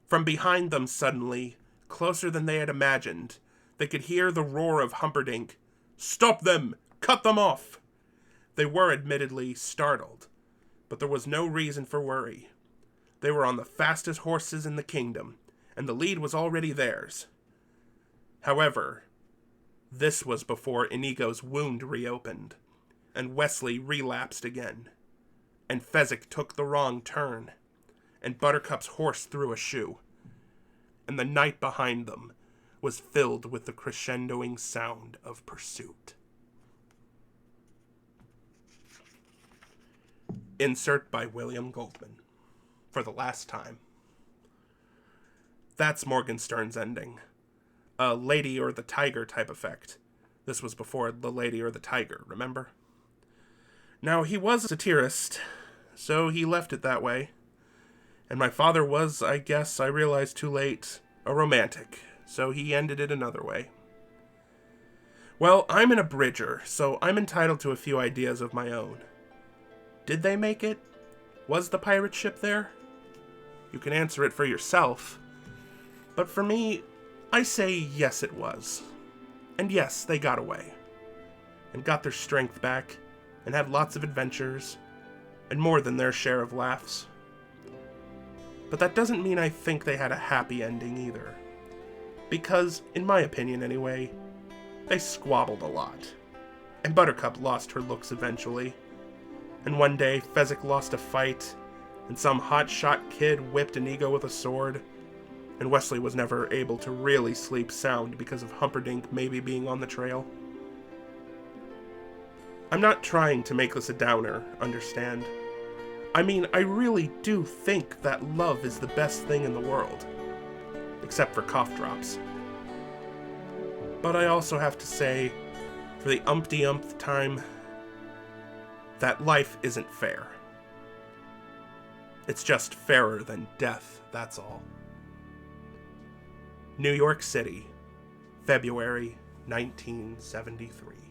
From behind them suddenly, closer than they had imagined, they could hear the roar of Humperdinck. Stop them! Cut them off! They were admittedly startled, but there was no reason for worry. They were on the fastest horses in the kingdom, and the lead was already theirs. However, this was before Inigo's wound reopened, and Wesley relapsed again, and Fezzik took the wrong turn, and Buttercup's horse threw a shoe, and the night behind them was filled with the crescendoing sound of pursuit. Insert by William Goldman. For the last time. That's Morgenstern's ending. A Lady or the Tiger type effect. This was before The Lady or the Tiger, remember? Now, he was a satirist, so he left it that way. And my father was, I guess I realized too late, a romantic, so he ended it another way. Well, I'm an abridger, so I'm entitled to a few ideas of my own. Did they make it? Was the pirate ship there? You can answer it for yourself. But for me, I say yes it was. And yes, they got away. And got their strength back, and had lots of adventures, and more than their share of laughs. But that doesn't mean I think they had a happy ending either. Because, in my opinion anyway, they squabbled a lot. And Buttercup lost her looks eventually. And one day, Fezzik lost a fight, and some hotshot kid whipped Inigo with a sword, and Wesley was never able to really sleep sound because of Humperdinck maybe being on the trail. I'm not trying to make this a downer, understand? I mean, I really do think that love is the best thing in the world. Except for cough drops. But I also have to say, for the umpty-umpth time, that life isn't fair. It's just fairer than death, that's all. New York City, February 1973.